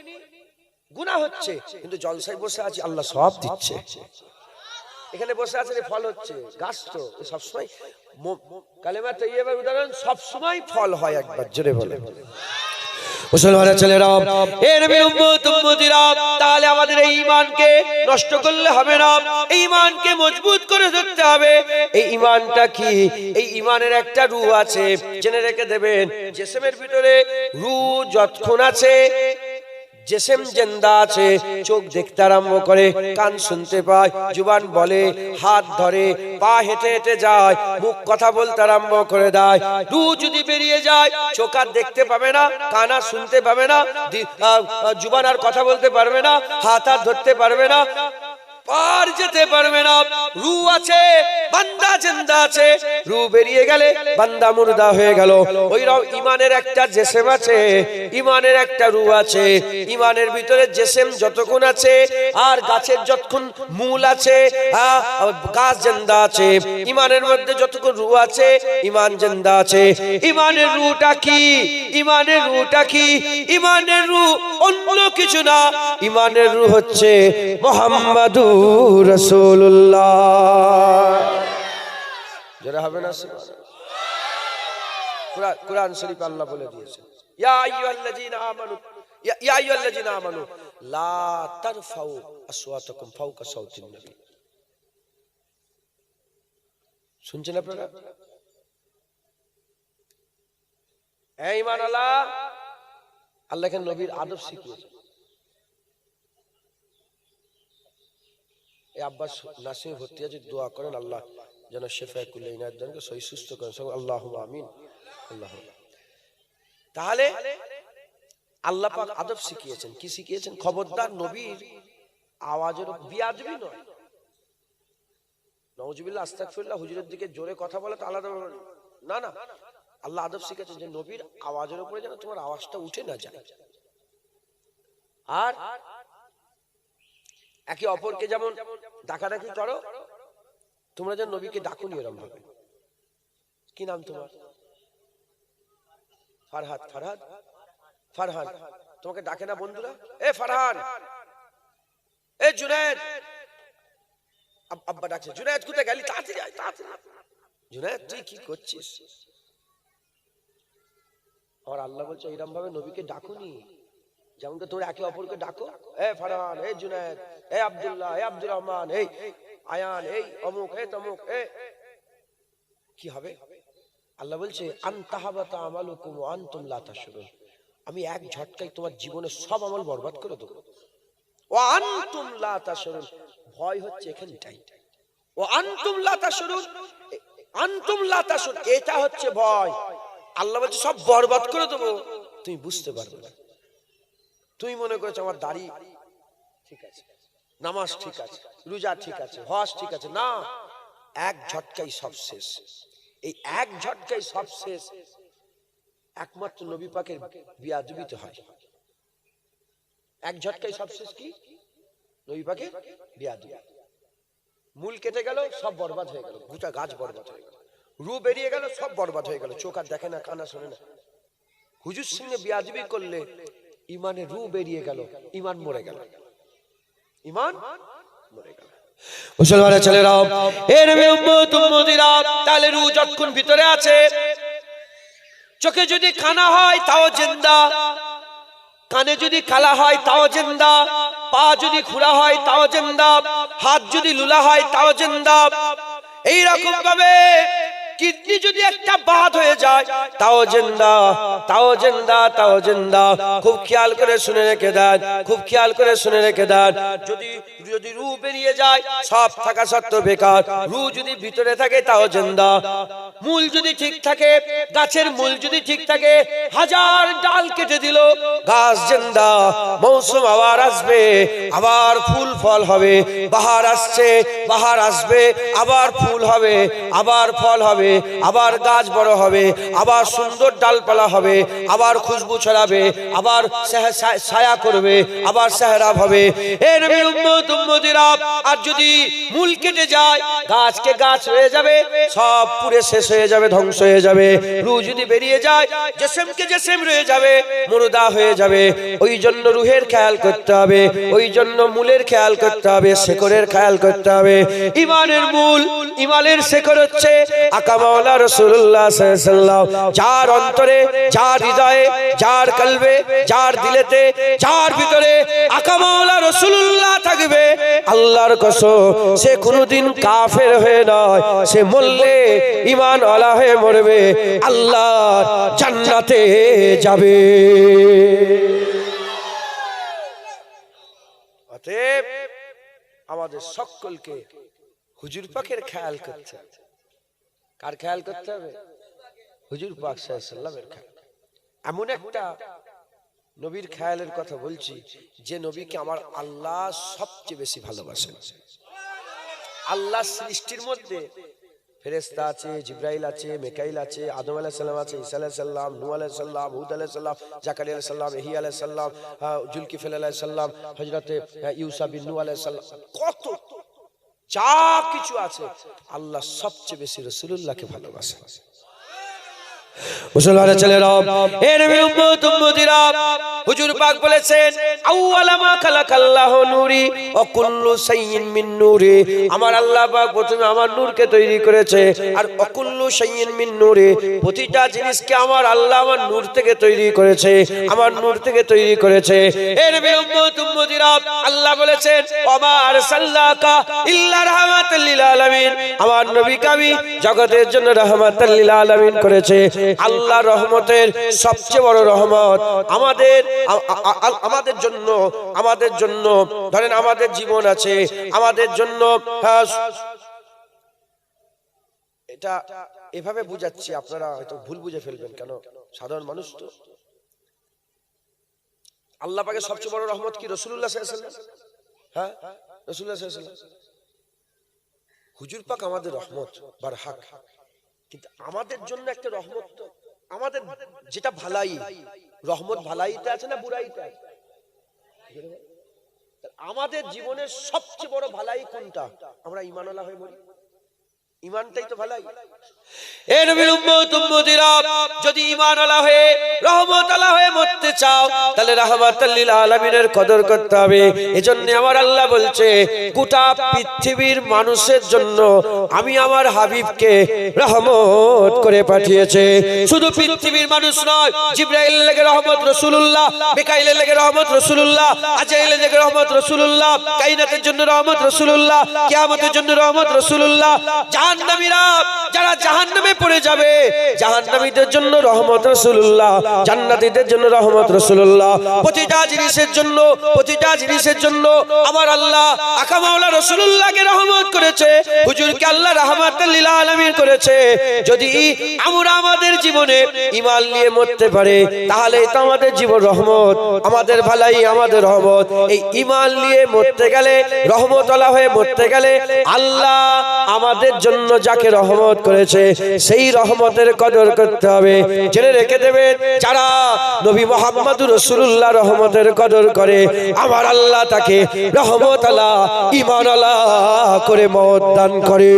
গুনাহ হচ্ছে, কিন্তু জলসায় বসে আছি, আল্লাহ সওয়াব দিচ্ছে। এখানে বসে আছেন, ফল হচ্ছে। গাছ তো সবসময়, কালেমা তাইয়্যিবার উদাহরণ সবসময় ফল হয়। একবার জোরে বলে মুসলমানের ছেলেরা, এ নবীর উম্মত উম্মতিরা, তাহলে আমাদের এই ঈমানকে নষ্ট করলে হবে না, এই ঈমানকে মজবুত করে করে ধরতে হবে এই ঈমানটা কি। এই ঈমানের একটা রূহ আছে, জেনে রেখে দেবেন। জিসমের ভিতরে রূহ যতক্ষণ আছে, জিসম জিন্দা আছে, চোখ দেখতে আরম্ভ করে, কান শুনতে পায়, জুবান বলে, হাত ধরে, পা হেঁটে হেঁটে যায়, মুখ কথা বলতে আরম্ভ করে দেয়। রূহ যদি বেরিয়ে যায়, চোখ আর দেখতে পাবে না, কান আর শুনতে পাবে না, জুবান আর কথা বলতে পারবে না, হাত আর ধরতে পারবে না, পার যেতে পারবে না। রূহ আছে, বান্দা জিন্দা আছে, রূহ বেরিয়ে গেলে বান্দা মুর্দা হয়ে গেল। ওইরকম ঈমানের একটা জিসম আছে, ঈমানের একটা রূহ আছে। ঈমানের ভিতরে জিসম যতক্ষণ আছে আর গাছের যতক্ষণ মূল আছে, গাছ জিন্দা আছে। ঈমানের মধ্যে যতক্ষণ রূহ আছে, ঈমান জিন্দা আছে। ঈমানের রূহটা কি? ঈমানের রূহটা কি? ঈমানের রূহ অন্য কিছু না, ঈমানের রূহ হচ্ছে মুহাম্মাদুর রাসূলুল্লাহ। যারা হবে না, কুরআন শরীফ আল্লাহ বলে দিয়েছে, ইয়া আইয়ুহাল্লাযীনা আমানু, ইয়া আইয়ুহাল্লাযীনা আমানু লা তারফাউ আসওয়াতাকুম ফাওকা সাওতিন নবী। শুনছেন আপনারা? এই ঈমানওয়ালা, আল্লাহ এখানে নবীর আদব শিখিয়েছে। এই আব্বাস নাসিম ভর্তি আছে, দোয়া করেন আল্লাহ যেন শেফায়ে কুল্লি ইনায়াত দানকে সহি সুস্থ করেন, সবাই আল্লাহুম্মা আমিন। তাহলে আল্লাহ পাক আদব শিখিয়েছেন। কি শিখিয়েছেন? খবরদার নবীর আওয়াজের বিয়াদবি নয়। নাউজুবিল্লাহ, আস্তাগফিরুল্লাহ, হুজুরের দিকে জোরে কথা বলে তো আলাদা না, না, আল্লাহ আদব শিখিয়েছেন যে নবীর আওয়াজের উপরে যেন তোমার আওয়াজটা উঠে না যায়। আর একে অপরকে যেমন ডাকাডাকি করো, তোমরা যেন নবীকে ডাকুনি এরকম ভাবে। কি নাম তোমার? ফারহাদ। ফারহাদ, ফারহান। তোমাকে ডাকে না বন্ধুরা? এ ফারহান, এ জুনায়েদ। আব্বা ডাকছে, জুনায়েদ কোথায় গেলি? তাড়াতাড়ি আয়, তাড়াতাড়ি। জুনায়েদ তুই কি করছিস? আর আল্লাহ বলছে এরকম ভাবে নবীকে ডাকুনি, যেমনটা তোমরা একে অপরকে ডাকো। এ ফারহান, এ জুনায়েদ, এ আব্দুল্লাহ, এ আব্দুর রহমান, এই আয়ান, এই অমুক, এ তমুক। এ কি হবে? আল্লাহ বলছে আনতাহাবাতা আমালুকুম ওয়া আনতুম লা তাশউরুন, আমি এক ঝটকায় তোমার জীবনের সব আমল বরবাদ করে দেব। ওয়া আনতুম লা তাশউরুন, ভয় হচ্ছে এখানটাই। ওয়া আনতুম লা তাশউরুন, আনতুম লা তাশউরুন, এটা হচ্ছে ভয়। আল্লাহ বলছে সব বরবাদ করে দেব, তুমি বুঝতে পারবে না। তুমি মনে করেছো আমার দাড়ি ঠিক আছে, নামাজ ঠিক আছে, রোজা ঠিক আছে, হজ ঠিক আছে। না, এক ঝটকাই সব শেষ। এই এক ঝটকাই সব শেষ একমাত্র নবী পাকের বিয়াদবিতে হয়। এক ঝটকাই সব শেষ কি? নবী পাকের বিয়াদবি। মূল কেটে গেল, সব বরবাদ হয়ে গেল, গোটা গাছ বরবাদ হয়ে গেল। রূহ বেরিয়ে গেল, সব বরবাদ হয়ে গেল। চোখ আর দেখে না, কানা শোনে না। হুজুর সঙ্গে বিয়াদবি করলে ইমানের রূহ বেরিয়ে গেল, ইমান মরে গেল, ইমান মরে গেল। মুসলমানের ছেলেরা, এ নবী উম্মত উম্মতিরা, তাহলে রূহ যতক্ষণ ভিতরে আছে, চোখে যদি কানা হয় তাও জিন্দা, কানে যদি কালা হয় তাও জিন্দা, পা যদি খুঁড়া হয় তাও জিন্দা, হাত যদি লুলা হয় তাও জিন্দা। এইরকম ভাবে কিডনি যদি একটা বাদ হয়ে যায় তাও জিন্দা, তাও জিন্দা, তাও জিন্দা। খুব খেয়াল করে শুনে রেখে দেন, খুব খেয়াল করে শুনে রেখে দেন। যদি রূহ বেরিয়ে যায় সব থাকা সত্ত্বেও বেকার। রূহ যদি ভিতরে থাকে তাও জিন্দা। মূল যদি ঠিক থাকে, গাছের মূল যদি ঠিক থাকে, হাজার ডাল কেটে দিল, গাছ জিন্দা। মৌসুম আবার আসবে, আবার ফুল ফল হবে। বাহার আসছে, বাহার আসবে, আবার ফুল হবে, আবার ফল হবে, আবার গাছ বড় হবে, আবার সুন্দর ডালপালা হবে, আবার খুশবু ছড়াবে, আবার ছায়া করবে, আবার সেহরাব হবে। এ নবীর উম্মত উম্মতিরা, আর যদি মূল কেটে যায়, গাছকে গাছ হয়ে যাবে, সব পুরে শেষ হয়ে যাবে, ধ্বংস হয়ে যাবে। রূহ যদি বেরিয়ে যায়, জিসমকে জিসম রয়ে যাবে, মুর্দা হয়ে যাবে। ওই জন্য রূহের খেয়াল করতে হবে, ওই জন্য মূলের খেয়াল করতে হবে, শেকড়ের খেয়াল করতে হবে। ইমানের মূল, ইমানের শেকড় হচ্ছে আকাশ আকা মাওলা রাসূলুল্লাহ সাল্লাল্লাহু আলাইহি ওয়াসাল্লাম যার অন্তরে, যার হৃদয়ে, যার কলবে, যার দিলেতে, যার ভিতরে আকা মাওলা রাসূলুল্লাহ থাকবে, আল্লাহর কসম সে কোনোদিন কাফের হয়ে নয়, সে মরলে ঈমান ওয়ালা হয়ে মরবে, আল্লাহর জান্নাতে যাবে। অতএব আমাদের সকলকে হুজুর পাকের খেয়াল করতে হবে। কার খেয়াল করতে হবে? হুজুর পাক সাল্লাল্লাহু আলাইহি ওয়াসাল্লামের খেয়াল। এমন একটা নবীর খেয়ালের কথা বলছি যে নবীকে আমার আল্লাহ সবচেয়ে বেশি ভালোবাসেন। আল্লাহ সৃষ্টির মধ্যে ফেরেশতা আছে, জিবরাইল আছে, মিকাইল আছে, আদম আলাইহিস সালাম আছে, ঈসা আলাইহিস সালাম, নূহ আলাইহিস সালাম, হুদ আলাইহিস সালাম, জাকারিয়া আলাইহিস সালাম, ইহইয়া আলাইহিস সালাম, জুলকিফল আলাইহিস সালাম, হযরতে ইউসা বিন নূহ আলাইহিস সালাম, কত যা কিছু আছে, আল্লাহ সবচেয়ে বেশি রাসূলুল্লাহকে ভালোবাসেন। মুসলমানের ছেলেরা, এ নবীর উম্মত উম্মতিরা, হুজুর পাক বলেছেন আউয়ালা মা খালাকাল্লাহু নূরি ওয়া কুল্লু শাইইন মিন নূরি, আমার আল্লাহ পাক প্রথমে আমার নূরকে তৈরি করেছে, আর ওয়া কুল্লু শাইইন মিন নূরি, প্রতিটা জিনিসকে আমার আল্লাহ আমার নূর থেকে তৈরি করেছে, আমার নূর থেকে তৈরি করেছে। এ নবীর উম্মত উম্মতিরা, আল্লাহ বলেছেন ওয়া মা আরসালনাকা ইল্লা রাহমাতাল লিল আলামিন, আমার নবীকে আমি জগতের জন্য রাহমাতাল লিল আলামিন করেছে। আল্লাহ রহমতের সবচেয়ে বড় রহমত আমাদের জন্য ধরেন আমাদের জীবন আছে, আমাদের জন্য এটা এভাবে বুঝাচ্ছি, আপনারা হয়তো ভুল বুঝে ফেলবেন, কেন সাধারণ মানুষ তো। আল্লাহ পাকের সবচেয়ে বড় রহমত কি? রাসূলুল্লাহ সাল্লাল্লাহু আলাইহি ওয়াসাল্লাম। হ্যাঁ, রাসূলুল্লাহ সাল্লাল্লাহু আলাইহি ওয়াসাল্লাম, হুজুর পাক আমাদের রহমত বারহাক, কিন্তু আমাদের জন্য একটা রহমত, তো আমাদের যেটা ভালাই, রহমত ভালাইতে আছে না বুরাইতে আছে? আমাদের জীবনের সবচেয়ে বড় ভালাই কোনটা? আমরা ঈমানওয়ালা হয়ে মরি, ঈমানটাই তো ভালাই। এ নবীর উম্মত উম্মতিরা, যদি ঈমানওয়ালা হয়ে রহমতওয়ালা হয়ে মরতে চাও, তাহলে রাহমাতাল লিল আলামিনের কদর করতে হবে। এজন্য আমার আল্লাহ বলছে গোটা পৃথিবীর মানুষের জন্য আমি আমার হাবিবকে রহমত করে পাঠিয়েছে। শুধু পৃথিবীর মানুষ নয়, জিবরাইলের লেগে রহমত রাসূলুল্লাহ, মিকাইলের লেগে রহমত রাসূলুল্লাহ, আজরাইলের লেগে রহমত রাসূলুল্লাহ, কায়নাতের জন্য রহমত রাসূলুল্লাহ, কিয়ামতের জন্য রহমত রাসূলুল্লাহ, জাহান্নামীরা যারা জাহান্নামে পড়ে যাবে, জাহান্নামীদের জন্য রহমত রাসূলুল্লাহ, জান্নাতীদের জন্য রহমত রাসূলুল্লাহ। প্রতিটা জিনিসের জন্য আমার আল্লাহ আকা মাওলা রাসূলুল্লাহকে রহমত করেছে, হুজুরকে আল্লাহ রাহমাতাল লিল আলামিন করেছে। যদি আমরা আমাদের জীবনে ঈমান নিয়ে মরতে পারে, তাহলে তো আমাদের জীবন রহমত, আমাদের ভালাই, আমাদের রহমত। এই ঈমান নিয়ে মরতে গেলে, রহমতওয়ালা হয়ে মরতে গেলে, আল্লাহ আমাদের জন্য যাকে রহমত করেছে সেই রহমতের কদর করতে হবে। জেনে রেখে দেবেন, যারা নবী মুহাম্মদুর রাসূলুল্লাহ রহমতের কদর করে, আমার আল্লাহ তাকে রহমতওয়ালা, ঈমানওয়ালা করে মওত দান করে।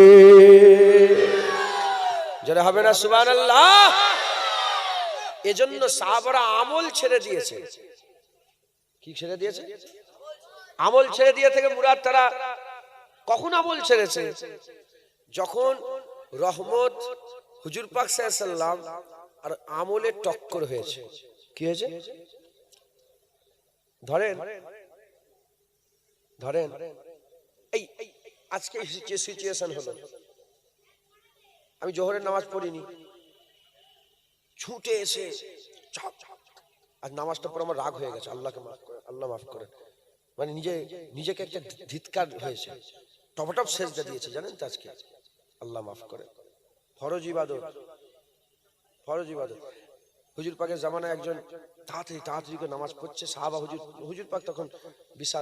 যারা হবে না সুবহানাল্লাহ। এজন্য সাহাবারা আমল ছেড়ে দিয়েছে। কি ছেড়ে দিয়েছে? আমল ছেড়ে দিয়ে থেকে মুরাদ তারা কখন আমল ছেড়েছে? যখন রহমত হুজুর পাক সাল্লাল্লাহু আলাইহি ওয়াসাল্লাম আর আমলের টক্কর হয়েছে। কি হয়েছে? ধরেন এই আজকে যে সিচুয়েশন হলো, আমি জোহরের নামাজ পড়িনি, ছুটে এসে আর নামাজটা পড়ে আমার রাগ হয়ে গেছে, আল্লাহকে মাফ করে, আল্লাহ মাফ করে, মানে নিজেকে একটা ধিৎকার হয়েছে, টপটপ সেজদা দিয়েছে, জানেন তো আজকে, আল্লাহ মাফ করে। ফরজ ইবাদত। হুজুর পাকের জামানায় একজন তাড়াতাড়ি করে নামাজ পড়ছে, সাহাবা হুজুর পাক তখন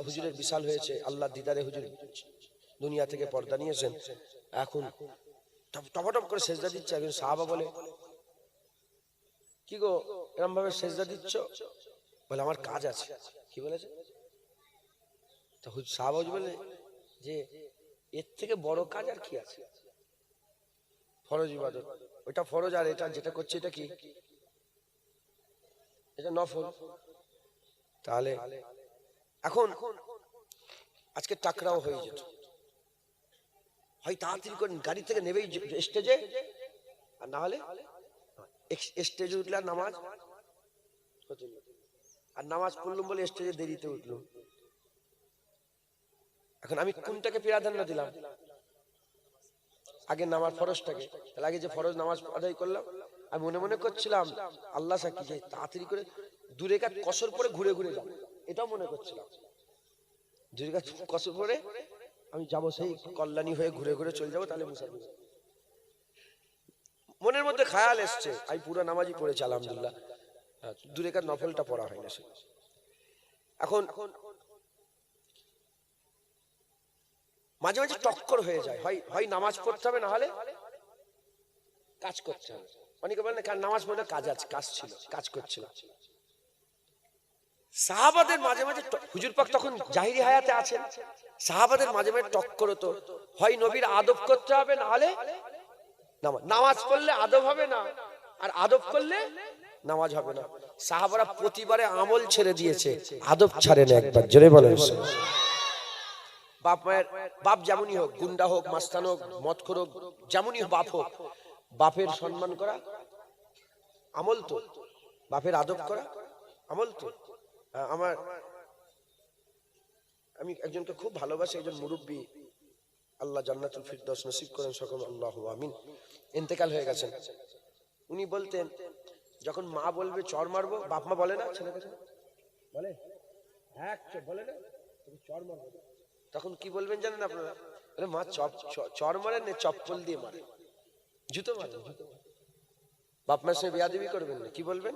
হুজুরের বিশাল হয়েছে, আল্লাহ দিদারে হুজুর দুনিয়া থেকে পর্দা নিয়েছেন, এখন টপটপ করে সেজদা দিচ্ছে। একজন সাহাবা বলে, কি গো এরকম ভাবে সেজদা দিচ্ছ? বলে আমার কাজ আছে। কি বলেছে? তো সাহাবা বলে যে এর থেকে বড় কাজ আর কি আছে? ফরজ ইবাদত, ওইটা ফরজ, আর এটা যেটা করছে এটা কি? এটা নফল। তাহলে এখন আজকে টাকরাও হয়ে যেত, হয় তাড়াতাড়ি করে গাড়ি থেকে নেবেই স্টেজে, আর না হলে স্টেজে উঠলে আর নামাজ হতো না। আর নামাজ পড়লাম বলে স্টেজে দেরিতে উঠলো। এখন আমি কোনটাকে প্রাধান্য দিলাম? আগে নামাজ ফরজটাকে। তাহলে আগে যে ফরজ নামাজ আদায় করলাম, আমি মনে মনে করছিলাম আল্লাহ সাক্ষী যে তাড়াতাড়ি করে দূরে কাজ কসর পরে ঘুরে ঘুরে যাবো, এটাও মনে করছিলাম। দূরে কাজ কসর পরে আমি যাবো, সেই কল্যাণী হয়ে ঘুরে ঘুরে চলে যাবো, তাহলে মুসাফির। মনের মধ্যে খেয়াল এসছে, আমি পুরো নামাজই পড়েছি আলহামদুলিল্লাহ, দূরে কাজ নফলটা পড়া হয় না। এখন মাঝে মাঝে টক্কর হয়ে যায়, হয় নামাজ পড়তে হবে, না হলে কাজ করতে হবে। অনেকে বলেন নামাজ পড়লে কাজ আছে, কাজ ছিল, কাজ করছিল। সাহাবাদের মাঝে মাঝে হুজুর পাক তখন জাহিরি হায়াতে আছেন, সাহাবাদের মাঝে মাঝে টক্কর হতো, হয় নবীর আদব করতে হবে, না হলে নামাজ পড়লে আদব হবে না, আর আদব করলে নামাজ হবে না। সাহাবারা প্রতিবারে আমল ছেড়ে দিয়েছে, আদব ছাড়ে না একবার। জোরে বলেন। বাপ মায়ের, বাপ যেমনই হোক, গুন্ডা হোক, মাস্তান হোক, মদখোর হোক, যেমনই বাপ হোক, বাপের সম্মান করা আমল তো, বাপের আদব করা আমল তো। আমি একজনকে খুব ভালোবাসি, একজন মুরব্বী, আল্লাহ জান্নাতুল ফিরদৌস নসিব করেন সকল, আল্লাহু আমিন। ইন্তেকাল হয়ে গেছেন। উনি বলতেন, যখন মা বলবে চর মারবো, বাপ মা বলে না ছেলেকে, বলে হ্যাঁ বলে না চর মারবো, তখন কি বলবেন জানেন আপনারা? মা চর মারেন না, চপ্পল দিয়ে মারে, জুতো মারে। বাপ মার সঙ্গে বেয়াদবি করবেন না। কি বলবেন?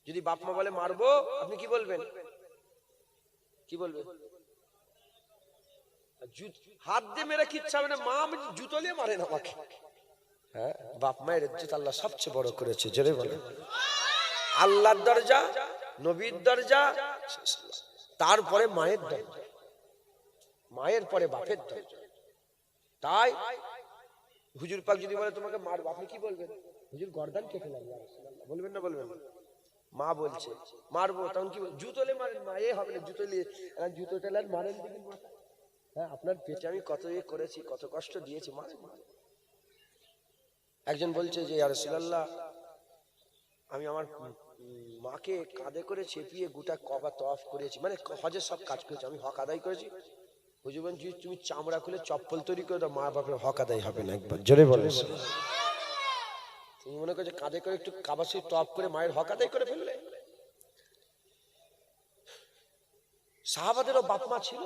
যদি বাপ মা বলে মারবো, আপনি কি বলবেন? কি বলবেন? হাত দিয়ে মেরে কিচ্ছু হবে না, মা জুতো দিয়ে মারেন আমাকে। হ্যাঁ, বাপ মায়ের ইজ্জত আল্লাহ সবচেয়ে বড় করেছে। জোরে বলে। আল্লাহর দরজা, নবীর দরজা, তারপরে মায়ের দরজা, মায়ের পরে বাপের দরজা। তাই হুজুর পাক যদি বলে তোমাকে মারবো, আপনি কি বলবেন? হুজুর গর্দান কেটে লাগবে, বলবেন না? বলবেন। মা বলছে মারবো, তখন কি জুতোলে মারেন? মা এ হবে না, জুতো টেলার মারেন দিকে। হ্যাঁ, আপনার পেটে আমি কত করেছি, কত কষ্ট দিয়েছি, মারেন। একজন বলছে যে ইয়া রাসূলুল্লাহ, আমি আমার মাকে কাঁধে করে চেপিয়ে গোটা কাবা তওয়াফ করেছি, মানে হজের সব কাজ করেছি, আমি হক আদায় করেছি। হুজুর বলেন, তুমি চামড়া খুলে চপ্পল তৈরি করে দাও, মা বাপের হক আদায় হবে না। একবার জোরে বলেন। তুমি মনে করছো কাঁধে করে একটু কাবা শরীফ তওয়াফ করে মায়ের হক আদায় করে ফেললে? সাহাবাদেরও বাপ মা ছিল,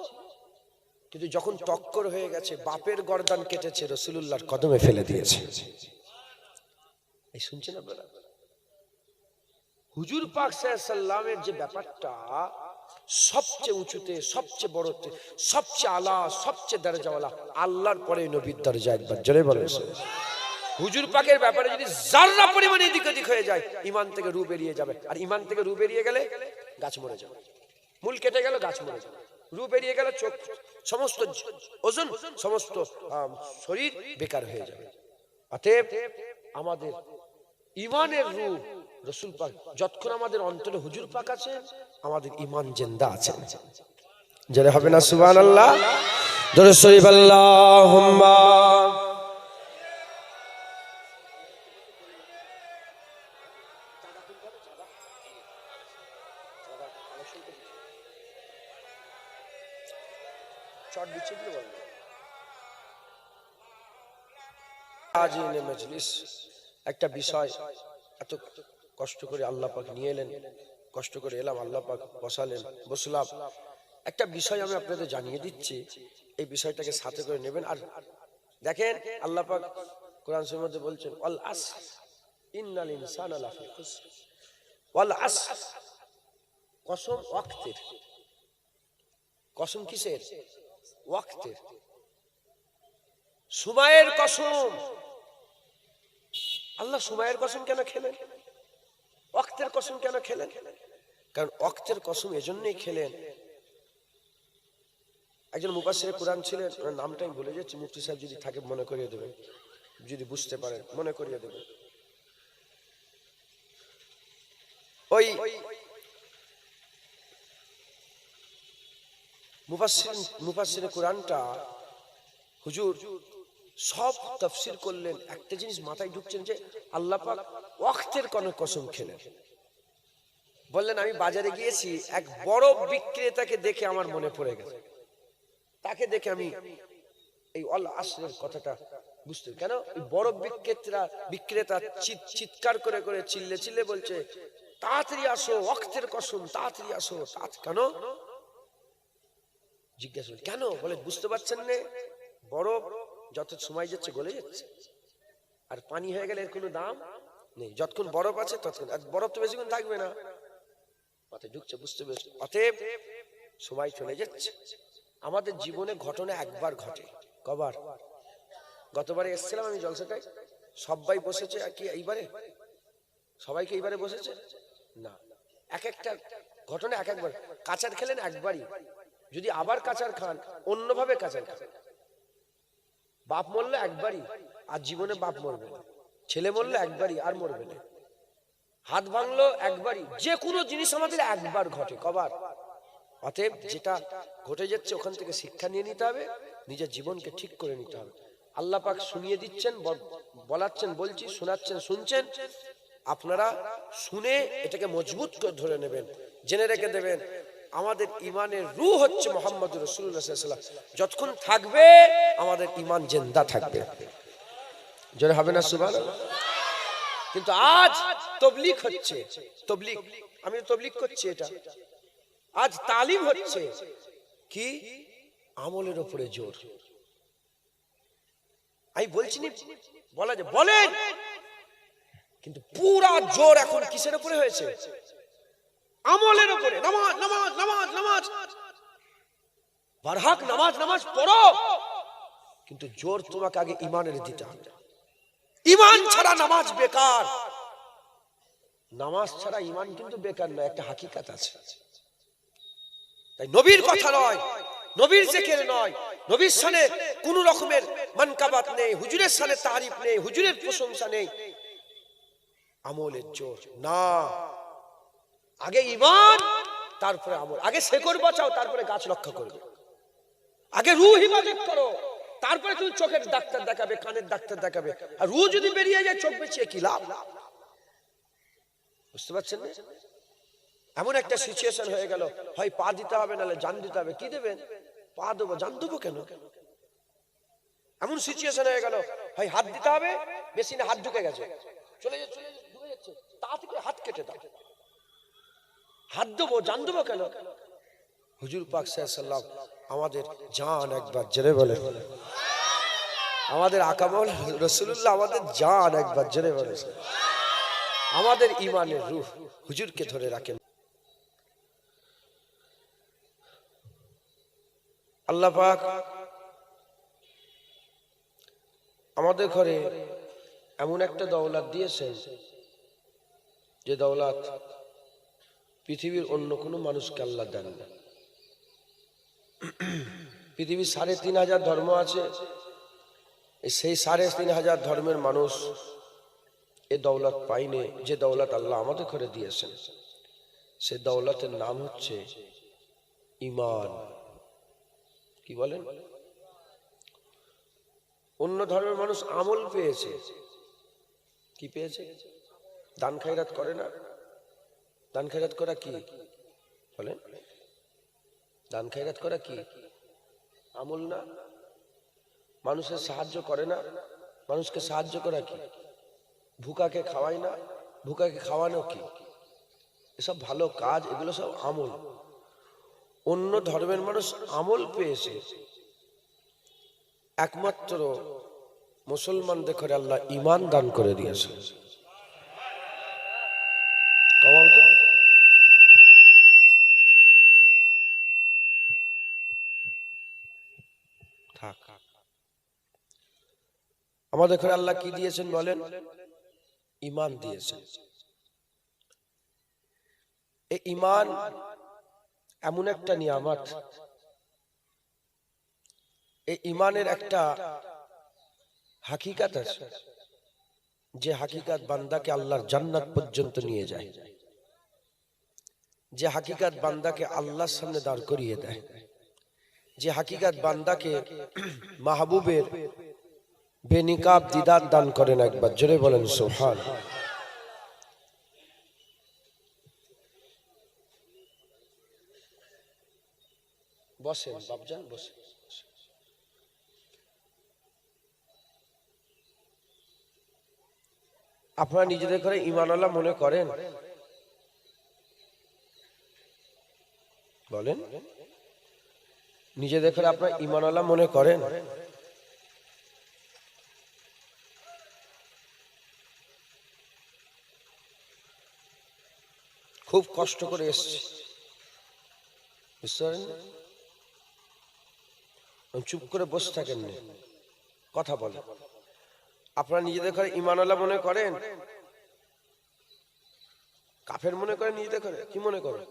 কিন্তু যখন টক্কর হয়ে গেছে, বাপের গর্দান কেটেছে, রাসূলুল্লাহর কদমে ফেলে দিয়েছে। এই শুনছেন আপনারা? হুজুর পাক সাল্লাল্লাহু আলাইহি সাল্লামের যে ব্যাপারটা সবচেয়ে উঁচুতে, সবচেয়ে বড়তে, সবচেয়ে আলা, সবচেয়ে দরজাওয়ালা, আল্লাহর পরে নবীর দরজা। একবার জোরে বলেন। হুজুর পাকের ব্যাপারে যদি যারা পরিমাণে এদিক ওদিক হয়ে যায়, ঈমান থেকে রূহ বেরিয়ে যাবে। আর ঈমান থেকে রূহ বেরিয়ে গেলে গাছ মরে যাবে, মূল কেটে গেল, গাছ মরে যাবে। রূহ বেরিয়ে গেল, চোখ, সমস্ত ওজন, সমস্ত শরীর বেকার হয়ে যাবে। অতএব আমাদের ঈমানের রূহ রাসূল পাক, যতক্ষণ আমাদের অন্তরে হুজুর পাক আছে, আমাদের ঈমান জিন্দা আছে। জোরে হবে না সুবহানাল্লাহ? দরুদ শরীফ আল্লাহুম্মা। একটা বিষয় এত কষ্ট করে আল্লাহ পাক নিয়ে এলেন, কষ্ট করে এলাম, আল্লাহ পাক বসালেন, বসলাম। একটা বিষয় আমি আপনাদের জানিয়ে দিচ্ছি, এই বিষয়টাকে সাথে করে নেবেন। আর দেখেন, আল্লাহ পাক কোরআন শরীফের মধ্যে বলছেন, ওয়াল আসর ইন্নাল ইনসানা লাফি খুসর। ওয়াল আসর, কসম ওয়াক্তের। কসম কিসের? ওয়াক্তের, সময়ের কসম। আল্লাহ সময়ের কসম কেন খেলেন? ওয়াক্তের কসম কেন খেলেন? কারণ ওয়াক্তের কসম এজন্যই খেলেন। একজন মুফাসসিরে কুরআন ছিলেন, ওনার নামটা আমি ভুলে যাচ্ছি, মুফতি সাহেব যদি থাকে মনে করিয়ে দেবেন, যদি বুঝতে পারেন মনে করিয়ে দেবেন। ওই মুফাসসিরে কুরআনটা হুজুর সব তাফসীর করলেন, একটা জিনিস মাথায় ঢুকছেন যে আল্লাহ পাক ওয়াক্তের কোন কসম খেলেন। বললেন আমি বাজারে গিয়েছি, এক বড় বিক্রেতাকে দেখে আমার মনে পড়ে গেছে, তাকে দেখে আমি এই অল আসরের কথাটা বুঝতে। কেন এই বড় বিক্রেতা চিৎকার করে করে চিল্লে বলছে তাড়াতাড়ি আসো, ওয়াক্তের কসম, তাড়াতাড়ি আসো। কেন জিজ্ঞাসা করি, কেন? বলে বুঝতে পারছেন না, বরফ যত সময় যাচ্ছে গলে যাচ্ছে, আর পানি হয়ে গেলে এর কোনো দাম নেই। যতক্ষণ বরফ আছে ততক্ষণ, আর বরফ তো বেশিক্ষণ থাকবে না। মাথায় ঢুকছে, বুঝতে পেরেছি। অতএব সময় চলে যাচ্ছে। আমাদের জীবনে ঘটনা একবার ঘটে, কবার? গতবারে এসেছিলাম আমি জলসাটায়, সবাই বসেছে কি এইবারে? সবাইকে এইবারে বসেছে না, এক একটা ঘটনা এক একবার। কাঁচার খেলেন একবারই, যদি আবার কাঁচার খান অন্যভাবে কাঁচার খান। বাপ মরলে একবারই, আর জীবনে বাপ মরবে না। ছেলে মরলে একবারই, আর মরবে না। হাত ভাঙলো একবারই। যে কোনো জিনিস আমাদের একবার ঘটে, কবার? অতএব যেটা ঘটে যাচ্ছে ওখান থেকে শিক্ষা নিয়ে নিতে হবে, নিজের জীবনকে ঠিক করে নিতে হবে। আল্লাহ পাক শুনিয়ে দিচ্ছেন, বলাচ্ছেন, বলছি, শোনাচ্ছেন, শুনছেন। আপনারা শুনে এটাকে মজবুত করে ধরে নেবেন, জেনে রেখে দেবেন আমাদের ইমানের রূহ হচ্ছে মুহাম্মদ রাসূলুল্লাহ সাল্লাল্লাহু আলাইহি ওয়াসাল্লাম। যতক্ষণ থাকবে আমাদের ইমান জিন্দা থাকবে। জোরে হবে না সুবহানাল্লাহ? কিন্তু আজ তাবলীগ হচ্ছে, তাবলীগ, আমি তাবলীগ করছি, এটা আজ তালিম হচ্ছে কি? আমলের উপরে জোর। আমি বলছি না, বলা যায় বলেন, কিন্তু পুরা জোর এখন কিসের উপরে হয়েছে? আমলের উপরে। নামাজ নামাজ নামাজ নামাজ, বারহাক নামাজ নামাজ পড়ো, কিন্তু জোর তোমাকে আগে ইমানের দিতে হবে। ইমান ছাড়া নামাজ বেকার, নামাজ ছাড়া ইমান কিন্তু বেকার নয়, একটা হাকিকাত আছে। তাই নবীর কথা নয়, নবীর জিকির নয়, নবীর শানে কোন রকমের মানকাবাত নেই, হুজুরের শানে তারিফ নেই, হুজুরের প্রশংসা নেই, আমলের জোর না। আগে ইমান, তারপরে আমল। আগে শেকড় বাঁচাও, তারপরে গাছ রক্ষা করবে। আগে রূহ হিফাজত করো, তারপরে তুমি চোখের ডাক্তার দেখাবে, কানের ডাক্তার দেখাবে। আর রূহ যদি বেরিয়ে যায়, চোখ বেঁচিয়ে কি লাভ? বুঝতে পারছেন না? এমন একটা সিচুয়েশন হয়ে গেল, হয় পা দিতে হবে, নাহলে জান দিতে হবে। কি দেবেন? পা দেবো, জান দেবো কেন? এমন সিচুয়েশন হয়ে গেল, হয় হাত দিতে হবে, মেশিনে হাত ঢুকে গেছে, চলে যাচ্ছে, ঢুকে যাচ্ছে, তা থেকে হাত কেটে দাও। হাত দেবো, জান দেবো কেন? হুজুর পাক সাল্লাল্লাহু আলাইহি ওয়াসাল্লাম আমাদের জান, একবার জেরে বলে, আমাদের আকামল রাসূলুল্লাহ আমাদের জান, একবার জেরে বলে, আমাদের ইমানের রূহ হুজুরকে ধরে রাখেন। আল্লাহ পাক আমাদের ঘরে এমন একটা দৌলত দিয়েছেন, যে দৌলত পৃথিবীর অন্য কোনো মানুষকে আল্লাহ দেন না। পৃথিবীর ৩,৫০০ ধর্ম আছে, সেই ৩,৫০০ ধর্মের মানুষ এ দৌলত পাইনি। যে দৌলত আল্লাহ আমাদের ঘরে দিয়েছেন, সে দৌলতের নাম হচ্ছে ঈমান। কি বলেন? অন্য ধর্মের মানুষ আমল পেয়েছে, কি পেয়েছে? দান খায়রাত করে না? দান খায়রাত করা কি বলেন? দান খায়রাত করা কি আমল না? মানুষের সাহায্য করে না? মানুষকে সাহায্য করা কি? ভুকাকে খাওয়ায় না? ভুকাকে খাওয়ানো কি? এসব ভালো কাজ, এগুলো সব আমল। অন্য ধর্মের মানুষ আমল পেয়েছে, একমাত্র মুসলমানদের ঘরে আল্লাহ ঈমান দান করে দিয়েছে। আমাদের ঘরে আল্লাহ কি দিয়েছেন বলেন? ঈমান দিয়েছেন। এই ঈমান এমন একটা নিয়ামত, এই ঈমানের একটা হাকিকাত আছে, যে হাকিকাত বান্দাকে আল্লাহর জান্নাত পর্যন্ত নিয়ে যায়, যে হাকিকাত বান্দাকে আল্লাহর সামনে দাঁড় করিয়ে দেয়, যে হাকিকাত বান্দাকে মাহবুবের বেনিকাব দিদার দান করেন। একবার জোরে বলেন সুবহানাল্লাহ। বসেন বাবজান, বসেন। আপনারা নিজেদের করে ঈমানওয়ালা মনে করেন? বলেন, নিজেদের করে আপনারা ঈমানওয়ালা মনে করেন? খুব কষ্ট করে এসছে, বুঝতে পারেন? চুপ করে বসে থাকেন না, কথা বলেন। আপনারা নিজেদের করে ঈমানওয়ালা মনে করেন? কাফের মনে করেন নিজেদের করে? কি মনে করেন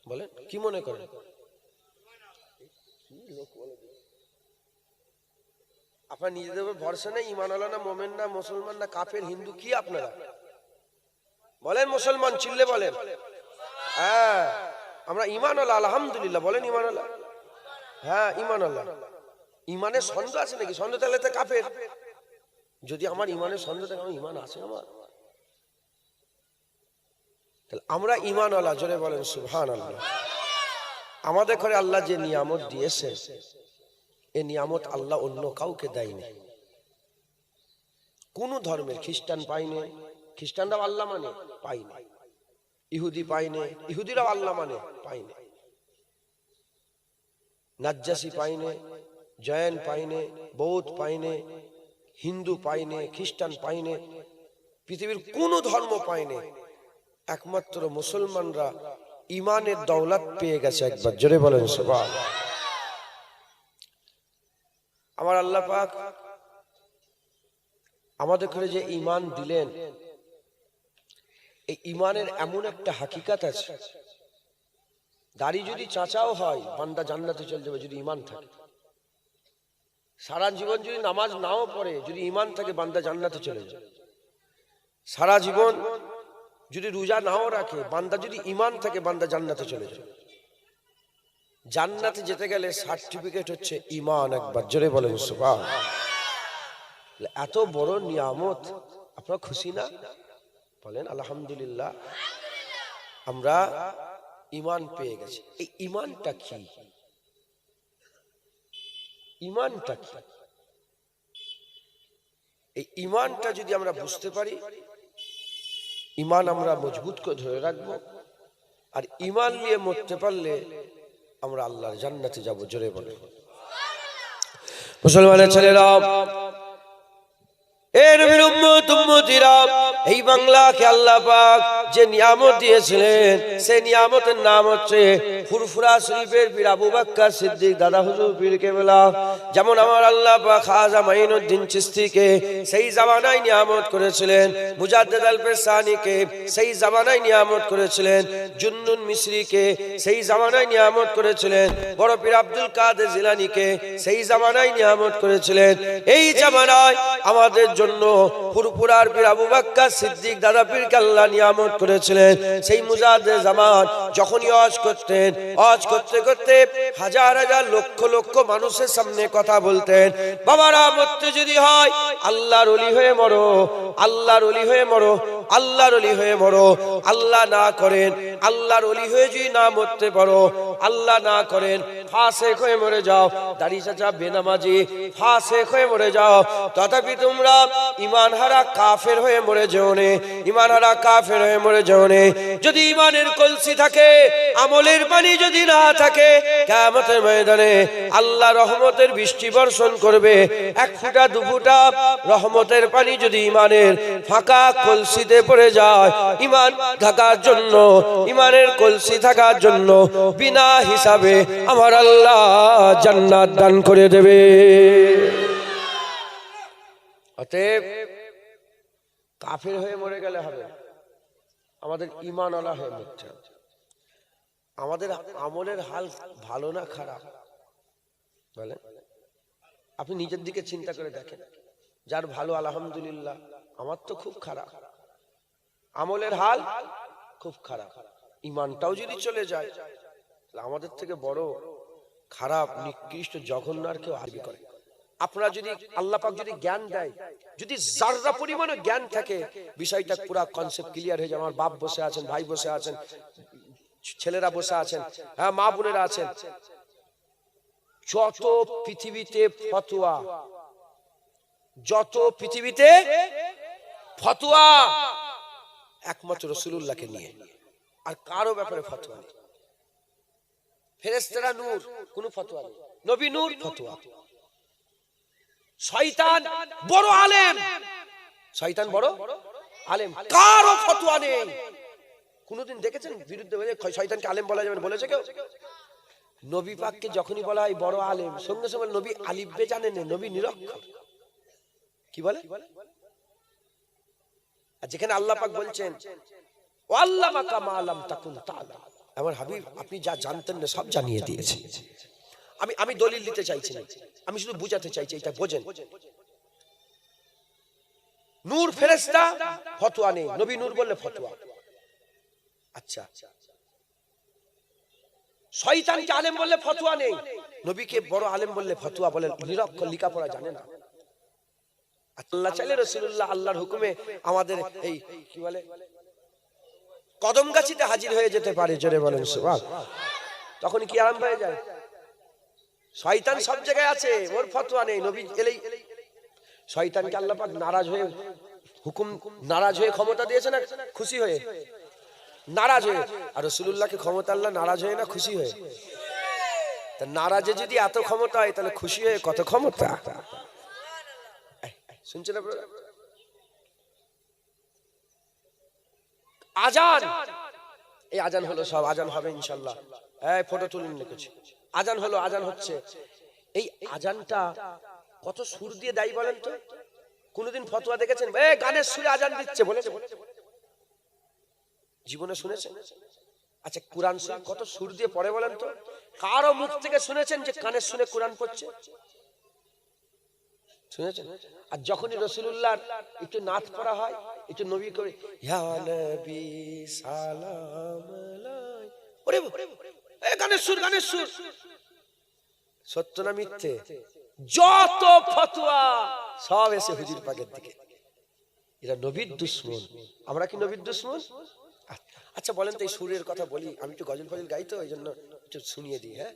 বলেন, কি মনে করেন? আপনার নিজেদের উপর ভরসা নেই? ঈমানওয়ালা না মোমেন না মুসলমান না কাফের হিন্দু কি আপনারা? বলেন মুসলমান, চিল্লে বলেন। হ্যাঁ, আমরা ঈমানওয়ালা আলহামদুলিল্লাহ। বলেন ঈমানওয়ালা। হ্যাঁ ঈমানওয়ালা। ঈমানের সন্দেহ আছে নাকি? সন্দেহ তাহলে তো কাফের। যদি আমার ঈমানের সন্দেহ থাকে, আমার ঈমান আছে আমার, তাহলে আমরা ঈমানওয়ালা। জোরে বলেন সুবহানাল্লাহ। আমাদের ঘরে আল্লাহ যে নিয়ামত দিয়েছে, এই নিয়ামত আল্লাহ অন্য কাউকে দেয়নি। কোন ধর্মের খ্রিস্টান পাইনি, খ্রিস্টানরাও আল্লাহ মানে পাইনি। ইহুদি পাইনি, ইহুদিরাও আল্লাহ মানে পাইনি। নাজ্জাসী পাইনে, জৈন পাইনে, বৌদ্ধ পাইনে, হিন্দু পাইনে, খ্রিস্টান পাইনে, পৃথিবীর কোন ধর্ম পাইনে। একমাত্র মুসলমানরা ঈমানের দৌলত পেয়ে গেছে। একবার জোরে বলেন সুবহানাল্লাহ। আমার আল্লাহ পাক আমাদের ঘরে যে ঈমান দিলেন, এই ঈমানের এমন একটা হাকিকাত আছে, দাড়ি যদি চাচাও হয় বান্দা জান্নাতে চলে যাবে যদি ঈমান থাকে। সারা জীবন যদি নামাজ নাও পড়ে, যদি ঈমান থাকে বান্দা জান্নাতে চলে যাবে। সারা জীবন যদি রোজা নাও রাখে, বান্দা যদি ঈমান থাকে বান্দা জান্নাতে চলে যাবে। জান্নাতে যেতে গেলে সার্টিফিকেট হচ্ছে ঈমান। একবার জোরে বলেন সুবহানাল্লাহ। এত বড় নিয়ামত, আপনারা খুশি না? বলেন আলহামদুলিল্লাহ। আমরা ঈমান পেয়ে গেছি। এই ঈমানটা কি? ঈমানটা কি? এই ঈমানটা যদি আমরা বুঝতে পারি, ঈমান আমরা মজবুত করে ধরে রাখবো। আর ঈমান নিয়ে মরতে পারলে আমরা আল্লাহর জান্নাতে যাব। জোরে বলে মুসলমানের ছেলেরা, এই বাংলাকে আল্লাহ পাক যে নিয়ামত দিয়েছিলেন, সেই নিয়ামতের নাম হচ্ছে ফুরফুরা শরীফের পীর আবু বকর সিদ্দিক দাদা হুজুর পীর কেবলা। যেমন আমার আল্লাহ পাক খাজা মাইনুদ্দিন চিশতিকে সেই জামানায় নিয়ামত করেছিলেন, মুজাদ্দিদ আল পেশানীকে সেই জামানায় নিয়ামত করেছিলেন, জুন্নুন মিশরিকে সেই জামানায় নিয়ামত করেছিলেন, বড় পীর আব্দুল কাদের জিলানীকে সেই জামানায় নিয়ামত করেছিলেন। এই জামানায় আমাদের জন্য ফুরফুরার পীর আবু বকর সিদ্দিক দাদা পীরকে আল্লাহ নিয়ামত করেছিলেন। সেই মুজাদ্দিদ জামান যখনই ওয়াজ করতেন, ওয়াজ করতে করতে হাজার হাজার লক্ষ লক্ষ মানুষের সামনে কথা বলতেন। বাবারা, মরতে যদি হয় আল্লাহর ওলি হয়ে মরো, আল্লাহর ওলি হয়ে মরো, আল্লাহর ওলি হয়ে মরো। আল্লাহ না করেন, আল্লাহর ওলি হয়ে যদি না মরতে পারো, আল্লাহ না করেন ফাসেক হয়ে মরে যাও, দাড়ি চাচা বেনামাজি ফাসেক হয়ে মরে যাও। তথাপি তোমরা ঈমান হারা কাফের হয়ে মরে যেও নে, ঈমান হারা কাফের হয়ে মরে যেও নে। যদি ঈমানের কলসি থাকে, আমলের পানি যদি না থাকে, কিয়ামতের ময়দানে আল্লাহ রহমতের বৃষ্টি বর্ষণ করবে। এক ফোঁটা দু ফোঁটা রহমতের পানি যদি ঈমানের ফাঁকা কলসিতে পড়ে যায়, ঈমান থাকার জন্য, ঈমানের কলসি থাকার জন্য বিনা হিসাবে আমার আল্লাহ জান্নাত দান করে দেবে। অতএব কাফের হয়ে মরে গেলে হবে, আমাদের ঈমানওয়ালা হয়ে মরতে হবে। আমাদের আমলের হাল ভালো না খারাপ বলেন? আপনি নিজের দিকে চিন্তা করে দেখেন। যার ভালো আলহামদুলিল্লাহ, আমার তো খুব খারাপ, আমলের হাল খুব খারাপ। ঈমানটাও যদি চলে যায়, আমাদের থেকে বড় খারাপ নিকৃষ্ট জঘন্য আর কেউ আরবি করে আপনারা যদি আল্লাহ পাক যদি জ্ঞান দেয়, যদি যাররা পরিমাণে জ্ঞান থাকে, বিষয়টা পুরো কনসেপ্ট ক্লিয়ার হয়ে যায়। আমার বাপ বসে আছেন, ভাই বসে আছেন, ছেলেরা বসে আছেন, হ্যাঁ মা বোনেরা আছেন, যত পৃথিবীতে ফতোয়া, যত পৃথিবীতে ফতোয়া একমাত্র রাসূলুল্লাহকে নিয়ে, আর কারো ব্যাপারে ফতোয়া নেই। ফেরেশতারা নূর, কোনো ফতোয়া নেই। নবী নূর, ফতোয়া। শয়তান বড় আলেম, শয়তান বড় আলেম, কারো ফতোয়া নেই। কোনদিন দেখেছেন বিরুদ্ধে হয়ে শয়তানকে আলেম বলা যাবে বলেছে কেউ? নবী পাককে যখনই বলা হয় বড় আলেম, সঙ্গে সঙ্গে নবী আলিফ বে জানেন না, নবী নিরক্ষর। কি বলে? আর যেখানে আল্লাহ পাক বলছেন ওয়াল্লামাকা মা লাম তাকুন তাআলাম, আমার হাবিব আপনি যা জানতেন না সব জানিয়ে দিয়েছেন। আমি দলিল দিতে চাইছি না, আমি শুধু বুঝাতে চাইছি, এটা বোঝেন। নূর ফেরেশতা, ফতোয়া নেই। নবী নূর বললে ফতোয়া। আচ্ছা, শয়তানকে আলেম বললে ফতোয়া নেই, নবীকে বড় আলেম বললে ফতোয়া বলে, নিরক্ষর, লেখাপড়া জানে না। আল্লাহ চাইলে রাসূলুল্লাহ আল্লাহর হুকুমে আমাদের এই কি বলে কদমগাছিতে হাজির হয়ে যেতে পারে, জোরে বলেন সুবহানাল্লাহ। তখন কি আরাম হয়ে যায়? শয়তান সব জায়গায় আছে, ওর ফতোয়া নেই। নবী এলেই শয়তানকে আল্লাহ পাক নারাজ হয়ে হুকুম, নারাজ হয়ে ক্ষমতা দিয়েছে না খুশি হয়ে? নারাজ হয়ে। আর রাসূলুল্লাহকে ক্ষমতা আল্লাহ নারাজ হয়ে না খুশি হয়ে? তা নারাজে যদি এত ক্ষমতা হয়, তাহলে খুশি হয়ে কত ক্ষমতা? শুনছেন আপনারা? আজান, এই আজান হলো, সব আজান হবে ইনশাআল্লাহ। এই ফটো তুলুন লিখেছি, আজান হলো, আজান হচ্ছে। এই আজানটা কত সুর দিয়ে দেয় বলেন তো? কোনদিন ফতোয়া দেখেছেন এই গানের সুরে আজান দিচ্ছে বলে? জীবনে শুনেছেন? আচ্ছা, কোরআন শরীফ কত সুর দিয়ে পড়ে বলেন তো? কারো মুখ থেকে শুনেছেন যে কানের শুনে কোরআন পড়ছে? শুনেছেন? আর যখনই রাসূলুল্লাহর একটু নাত পড়া হয়, একটু নবী করে ইয়া নবী সালাম আলাইহি, ওরে এই গানের সুর, গানের সুর। সত্য না মিথ্যে? যত ফতোয়া সব এসে হুজুর পাকের দিকে। এরা নবীর দুশমন। আমরা কি নবীর দুশমন? আচ্ছা বলেন তো, এই সুরের কথা বলি, আমি একটু গজল ফজল গাই তো, এই জন্য একটু শুনিয়ে দিই। হ্যাঁ,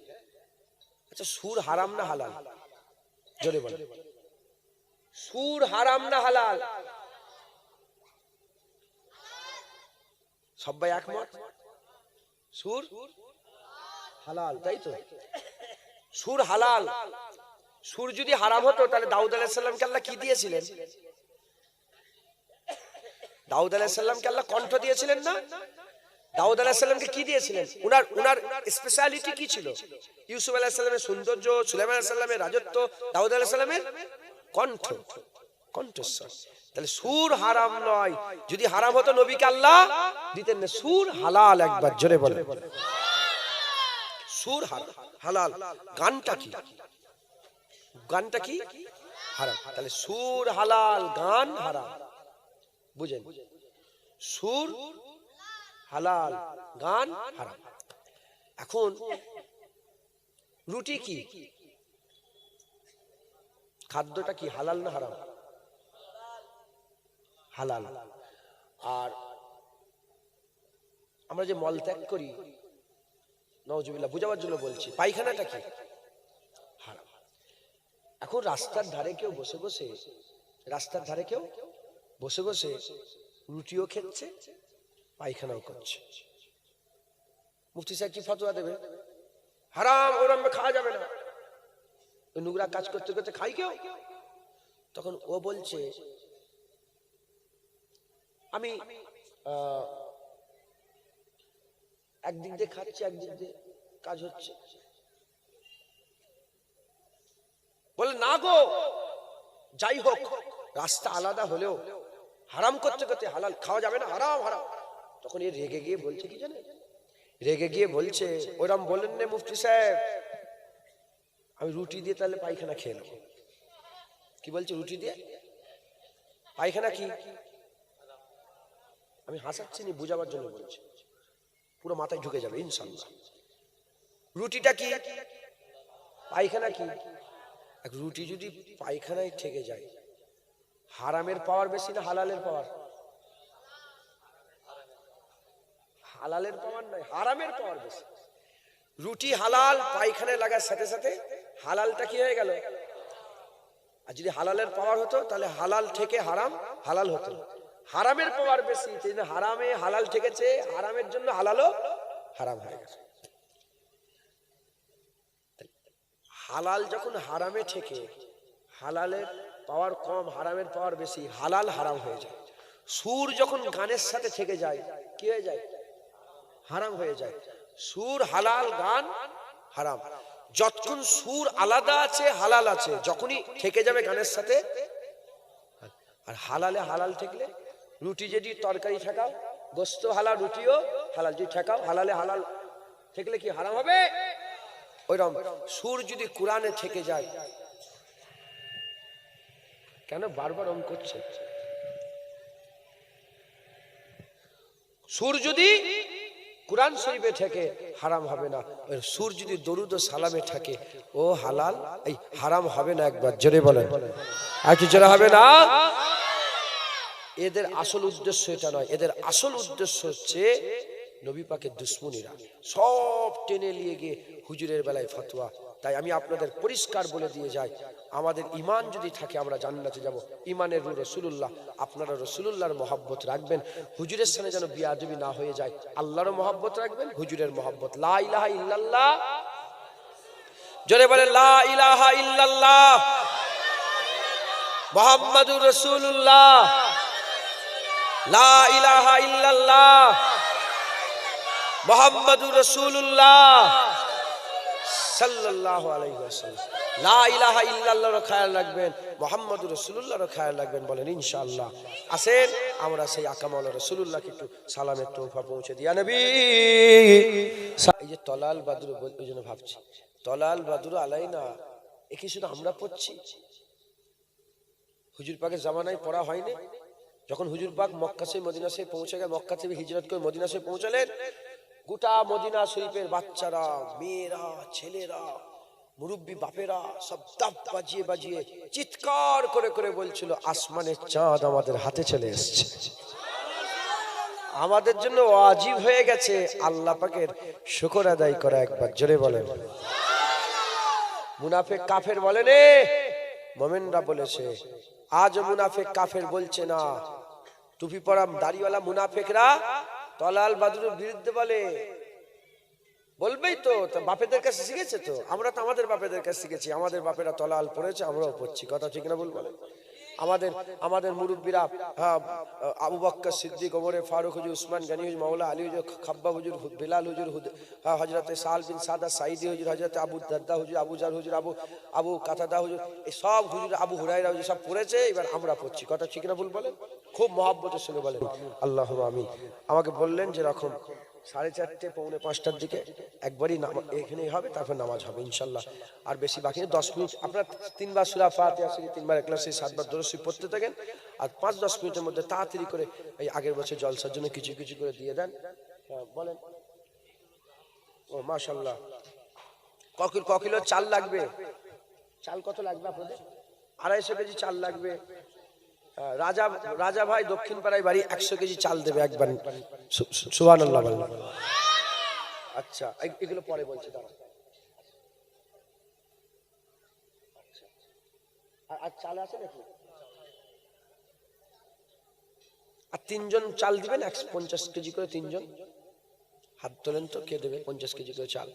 আচ্ছা, সুর হারাম না হালাল? জোরে বলেন, সুর হারাম না হালাল? সবাই একমত? সুর হালাল, তাই তো? সুর হালাল। সুর যদি হারাম হতো, তাহলে দাউদ আলাইহিস সালামকে আল্লাহ কি দিয়েছিলেন? দাউদ আলাইহিস সালামকে আল্লাহ কণ্ঠ দিয়েছিলেন না? দাউদ আলাইহিস সালামকে কি দিয়েছিলেন? উনার স্পেশালিটি কি ছিল? ইউসুফ আলাইহিস সালামের সৌন্দর্য, সুলাইমান আলাইহিস সালামের রাজত্ব, দাউদ আলাইহিস সালামের কণ্ঠ, কণ্ঠস্বর। তাহলে সুর হারাম নয়। যদি হারাম হতো নবীকে আল্লাহ দিতেন না। সুর হালাল, একবার জোরে বলেন। সুর হালাল। গানটা কি? গানটা কি? হারাম। তাহলে সুর হালাল, গান হারাম। বুঝেন? সুর হালাল, গান হারাম। এখন রুটি কি? খাদ্যটা কি হালাল না হারাম? হালাল। আর আমরা যে মল ত্যাগ করি, নাউজুবিল্লাহ, বুঝাবার জন্য বলছি, পায়খানাটা কি? হারাম। এখন রাস্তার ধারে কেউ বসে বসে, রাস্তার ধারে কেউ বসে বসে রুটিও খেচ্ছে, পায়খানাও করছে। মুফতি সাহেব কি ফতোয়া দেবে? হারাম, ওরম খাওয়া যাবে না। নোংরা কাজ করতে করতে খাই কেউ? তখন ও বলছে আমি একদিক দিয়ে খাচ্ছি, একদিক দিয়ে কাজ হচ্ছে। বলে না গো, যাই হোক রাস্তা আলাদা হলেও হারাম করতে করতে হালাল খাওয়া যাবে না, হারাম হারাম। তখন এ রেগে গিয়ে বলছে কি জানে? রেগে গিয়ে বলছে, ওরম বলেন না মুফতি সাহেব, আমি রুটি দিয়ে তাহলে পায়খানা খেয়ে নেব। কি বলছে? রুটি দিয়ে পায়খানা কি? আমি হাসাচ্ছি না, বুঝাবার জন্য বলছি, পুরো মাথায় ঢুকে যাবে ইনশাআল্লাহ। রুটিটা কি? পায়খানা কি? এক রুটি যদি পায়খানায় ঠেকে যায়, হারামের পাওয়ার বেশি না হালালের পাওয়ার? হালালের পাওয়ার নয়, হারামের পাওয়ার বেশি। রুটি হালাল, পায়খানায় লাগার সাথে সাথে হালালটা কি হয়ে গেল? আর যদি হালালের পাওয়ার হতো তাহলে হালাল থেকে হারাম হালাল হতো। হারামের পাওয়ার বেশি, সেই জন্য হারামে হালাল ঠেকেছে, হারামের জন্য হালালও হারাম হয়ে গেছে। হালাল যখন হারামে ঠেকে, হালালের পাওয়ার কম, হারামের পাওয়ার বেশি, হালাল হারাম হয়ে যায়। সুর যখন গানের সাথে থেকে যায় কি হয়ে যায়? হারাম হয়ে যায়। সুর হালাল, গান হারাম। যতক্ষণ সুর আলাদা আছে হালাল আছে, যখনই থেকে যাবে গানের সাথে। আর হালালে হালাল ঠেকলে, রুটি যদি তরকারি ঠেকাও, গোস্ত হালাল, রুটিও হালাল যদি ঠেকাও, হালালে হালাল ঠেকলে কি হারাম হবে? ওইরকম সুর যদি কোরআনে থেকে যায়, কেন বারবার অঙ্ক করছে? সুর যদি কুরআন শরীফে থাকে হারাম হবে না, সুর যদি দরুদ ও সালামে থাকে ও হালাল, এই হারাম হবে না। একবার জোরে বলেন, আর কি জোরে হবে না? এদের আসল উদ্দেশ্য এটা নয়, এদের আসল উদ্দেশ্য হচ্ছে নবী পাকের দুশ্মনীরা সব টেনে নিয়ে গিয়ে হুজুরের বেলায় ফতোয়া। তাই আমি আপনাদের পরিষ্কার বলে দিয়ে যাই, আমাদের ঈমান যদি থাকে আমরা জান্নাতে যাব। ঈমানের রূহ রাসূলুল্লাহ, আপনারা রাসূলুল্লাহর মহব্বত রাখবেন, হুজুরের সাথে যেন বিয়াদবি না হয়ে যায়। আল্লাহর মহব্বত রাখবেন, হুজুরের মহব্বত। লা ইলাহা ইল্লাল্লাহ, জোরে বলেন লা ইলাহা ইল্লাল্লাহ মুহাম্মাদুর রাসূলুল্লাহ, লা ইলাহা ইল্লাল্লাহ মুহাম্মাদুর রাসূলুল্লাহ সাল্লাল্লাহু আলাইহি ওয়াসাল্লাম। লা ইলাহা ইল্লাল্লাহর খেয়াল রাখবেন, মুহাম্মাদুর রাসূলুল্লাহর খেয়াল রাখবেন। বলেন ইনশাআল্লাহ। আসেন আমরা সেই আকামাওয়ালা রাসূলুল্লাহকে একটু সালামের তোহফা পৌঁছে দিয়া নবী। এই যে তলাল বাদরু, ওই জন্য ভাবছি তলাল বাদরু আলাইনা, এ কি শুধু আমরা পড়ছি? হুজুর পাকের জামানায় পড়া হয়নি? যখন হুজুর পাক মক্কা থেকে মদিনা শরীফ পৌঁছে গেলেন, মক্কা থেকে হিজরত করে মদিনা শরীফ পৌঁছলেন, গোটা মদিনা শরীফের বাচ্চারা, মেয়েরা, ছেলেরা, মুরব্বী বাপেরা সব দাপ বাজিয়ে বাজিয়ে চিৎকার করে করে বলছিল, আসমানের চাঁদ আমাদের হাতে চলে এসেছে, আমাদের জন্য ওয়াজিব হয়ে গেছে আল্লাহ পাকের শুকর আদায় করা। একবার জোরে বলেন। মুনাফিক কাফের বলে নে, মুমিনরা বলেছে। আজ মুনাফিক কাফের বলছে না, টুপি পরা দাড়িওয়ালা মুনাফিকরা তলাল বাদরুর বিরুদ্ধে বলে, বলবেই তো, বাপেদের কাছে শিখেছে তো, আমরা তো আমাদের বাপেদের কাছে শিখেছি, আমাদের বাপেরা তলাল পড়েছে, আমরাও পড়ছি। কথা ঠিক না ভুল বলেন? আমাদের মুরব্বীরা, আবু বকর সিদ্দিক, ওমরে ফারুক হুজুর, উসমান গনি হুজুর, মাওলা আলী হুজুর, খাব্বা হুজুর, বিলাল হুজুর, হযরতে সাল বিন সাদা সাইদি হুজুর, হযরতে আবু দারদা হুজুর, আবু জার হুজুর, আবু কাতাদা হুজুর, এই সব হুজুর, আবু হুরায়রা হুজুর সব পড়েছে, এবার আমরা পড়ছি। কথা ঠিক না ভুল বলেন? খুব মহব্বতের সঙ্গে বলেন আল্লাহুম্মা আমিন। আমাকে বললেন যে রকম 4:30 পৌনে 5টার দিকে একবারই এখানেই হবে, তারপর নামাজ হবে ইনশাল্লাহ। আর বেশি বাকি নেই, 10 মিনিট আপনার 3 বার সূরা ফাতিহা, 3 বার ইখলাস, 7 বার দরুদ শরীফ পড়তে থাকেন। আর 5-10 মিনিটের মধ্যে তাড়াতাড়ি করে এই আগের বছর জলসার জন্য কিছু কিছু করে দিয়ে দেন। বলেন। ও মাশাআল্লাহ। ক কিলো চাল লাগবে? চাল কত লাগবে আপনাদের? 250 কেজি চাল লাগবে। রাজা ভাই দক্ষিণ পাড়ায় বাড়ি, 100 কেজি চাল দেবে একবার। সুবহানাল্লাহ বলেন। আচ্ছা, এগুলো পরে বলছি, দাঁড়ান। আর চাল আছে নাকি? আর 3 জন চাল দিবেন, 50 কেজি করে 3 জন। হাত তোলেন তো, কে দেবে 50 কেজি করে চাল?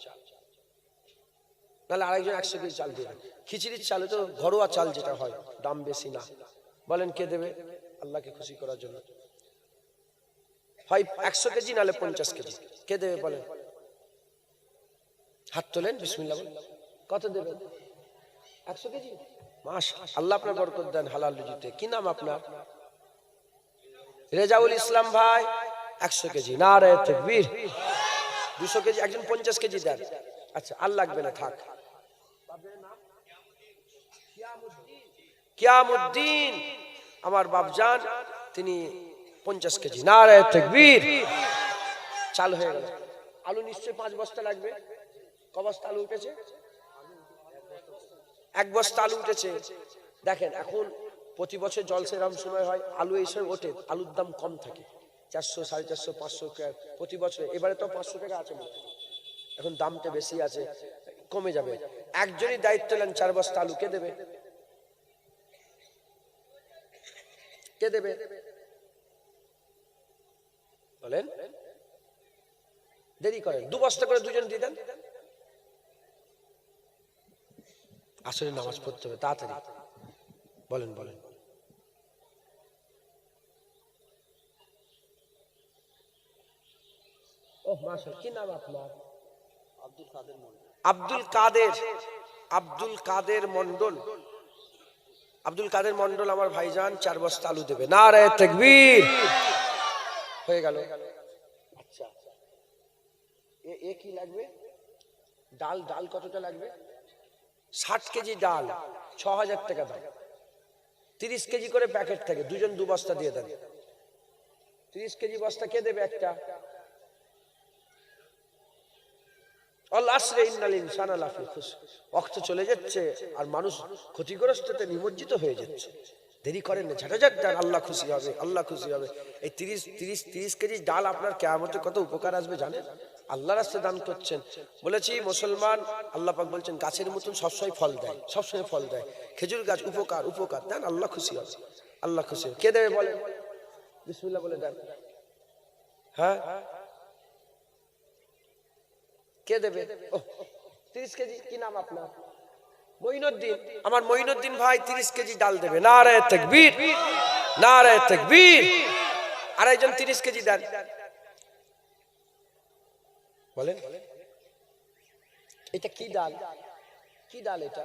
নাহলে আরেকজন 100 কেজি চাল দেবেন। খিচুড়ির চালে তো ঘরোয়া চাল যেটা হয়, দাম বেশি না। বলেন কে দেবে আল্লাহকে খুশি করার জন্য? হয় 100 কেজি নাহলে 50 কেজি। কে দেবে বলেন? হাত তোলেন, বিসমিল্লাহ বলেন। কত দেবেন? 100 কেজি। মাশাআল্লাহ, আল্লাহ আপনার বরকত দেন হালাল রুজিতে। কি নাম আপনার? রেজাউল ইসলাম ভাই। 100 কেজি। নারে তাকবীর। 200 কেজি, একজন 50 কেজি দেন। আচ্ছা, আর লাগবে না, থাক। কিয়ামুদ্দিন আমার বাপজান, তিনি 50 কেজি। নারে তাকবীর। চাল হয়ে গেল। আলু নিশ্চয়ই 5 বস্তা লাগবে। ক বস্তা আলু উঠেছে? এক বস্তা আলু উঠেছে। দেখেন এখন প্রতি বছর জলসা এরকম সময় হয়, আলু এই সময় ওঠে, আলুর দাম কম থাকে, 400, 450, 500 টাকা প্রতি বছর। এবারে তো 500 টাকা আছে, এখন দামটা বেশি আছে, কমে যাবে। একজনই দায়িত্ব নেন 4 বস্তা আলু, কে দেবে? কে দেবে বলেন? দেরি করেন, 2 বস্তা করে দুজন দিয়ে দেন। আসলে নামাজ পড়তে হবে তাড়াতাড়ি, বলেন বলেন। ও মাশাআল্লাহ, কি নাম আপনার? আব্দুল কাদের মন্ডল। আব্দুল কাদের, আব্দুল কাদের মন্ডল। আব্দুল কাদের মন্ডল আমার ভাইজান 4 বস্তা আলু দেবে। নারে তাকবীর। হয়ে গেল। আচ্ছা, এ কি লাগবে? ডাল, ডাল কতটা লাগবে? 60 কেজি ডাল, 6000 টাকা দাম। 30 কেজি করে প্যাকেট থাকে, দুজন 2 বস্তা দিয়ে দেন। 30 কেজি বস্তা কে দেবে? একটা। ওয়াক্ত চলে যাচ্ছে আর মানুষ ক্ষতিগ্রস্ততে নিমজ্জিত হয়ে যাচ্ছে। দেরি করেন না, ঝাঁটাঝাট দেন, আল্লাহ খুশি হবে, আল্লাহ খুশি হবে। এই 30 কেজি ডাল আপনার কিয়ামতে কত উপকার আসবে জানেন? আল্লাহর রাস্তায় দান করছেন। বলেছি মুসলমান, আল্লাহ পাক বলছেন গাছের মতন সবসময় ফল দেয়, সবসময় ফল দেয়। খেজুর গাছ উপকার, উপকার দেন, আল্লাহ খুশি হবে, আল্লাহ খুশি হবে। কে দেবে বলেন? বিসমিল্লাহ বলে দেন। হ্যাঁ, কে দেবে? 30 কেজি। কি নাম আপনার? মঈনুদ্দিন। আমার মঈনুদ্দিন ভাই 30 কেজি ডাল দেবে। নারে তাকবীর, নারে তাকবীর। আর একজন 30 কেজি দেন, বলেন। এটা কি ডাল? কি ডাল এটা?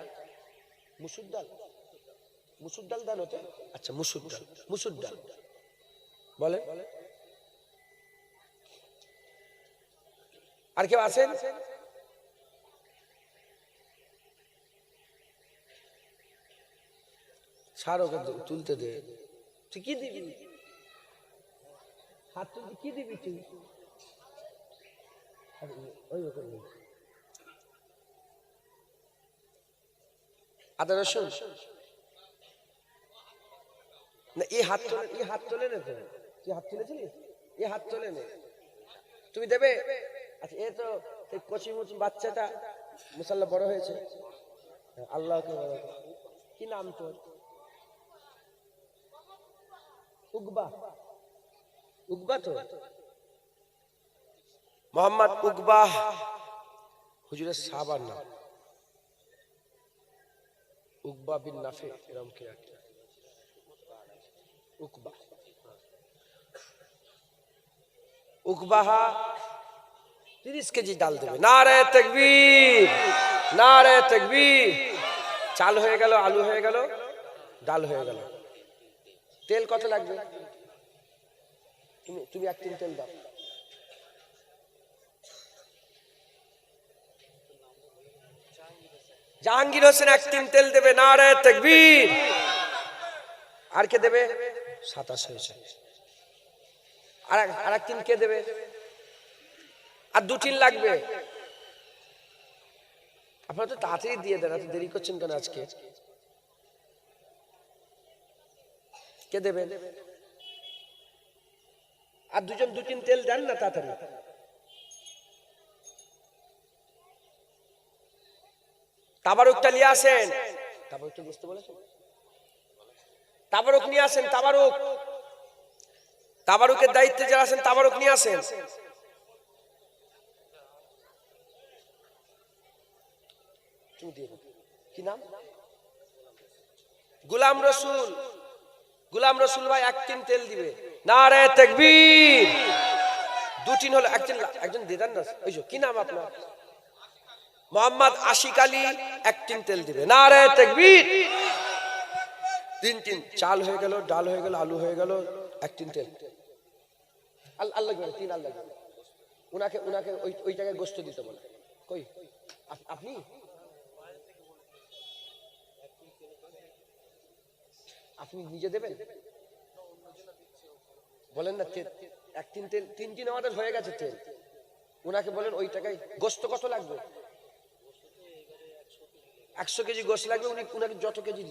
মুসুর ডাল? মুসুর ডাল দেন ওটা? আচ্ছা, মুসুর ডাল, মুসুর ডাল, বলেন। আর কেউ আছেন? সার ওকে তুলতে দে। তুই কি দিবি? হাত তুলতে কি দিবি তুই? ওই আদা রসুন না, এই হাত তোলে, এই হাত তোলে না তো। তুই হাত তুলেছিলিস? এই হাত তোলে না, তুমি দেবে? আচ্ছা, এ তো এই কচি মুচি বাচ্চাটা মুসাল্লাহ বড় হয়েছে, আল্লাহকে বড়। কি নাম তোর? উকবা। উকবা তো, মোহাম্মদ উকবা হুজুরের সাহাবার নাম। উকবা বিন নাফে, এরকম কি একটা উকবা। উকবাহা 30 কেজি ডাল দেবে। নারে তাকবীর, নারে তাকবীর। চাল হয়ে গেল, আলু হয়ে গেল, ডাল হয়ে গেল। তেল কত লাগবে? তুমি 1 টিন তেল দাও। জাহাঙ্গীর হোসেন 1 টিন তেল দেবে। নারে তাকবীর। আর কে দেবে? 27 হয়েছে। আর 1 টিন কে দেবে? আর 2 টিন লাগবে। আপনারা তো তাড়াতাড়ি দিয়ে দেন, এত দেরি করছেন কেন আজকে? কে দেবে? আর 2 টিন তেল দেন না তাড়াতাড়ি। তাবারুকটা নিয়ে আসেন। তাবারুকটা বুঝতে বলেছেন? তাবারুক নিয়ে আসেন, তাবারুক। তাবারুকের দায়িত্বে যারা আছেন তাবারুক নিয়ে আসেন। কি নাম? গোলাম রসুল। গোলাম রসুল ভাই 1 টিন তেল দিবে। নারে তাকবীর। 2 টিন হলো, একজন দিয়ে দেন না। ওই কি নাম আপনার? মোহাম্মদ আশিক আলী 1 টিন তেল দিবে। নারে তাকবীর। 3 টিন চাল হয়ে গেল, ডাল হয়ে গেল, আলু হয়ে গেল, 1 টিন তেল। আল্লাহ করে 3 আল্লাহ। উনাকে ওই জায়গায় গোশত দিতে বলে। কই আপনি? আপনি নিজে দেবেন? বলেন না 1 টিন তেল, 3 টিন আমাদের হয়ে গেছে তেল। উনাকে বলেন ওই টাকায় গোশত কত লাগবে? 100 কেজি গোশ লাগবে, উনি উনাকে যত কেজি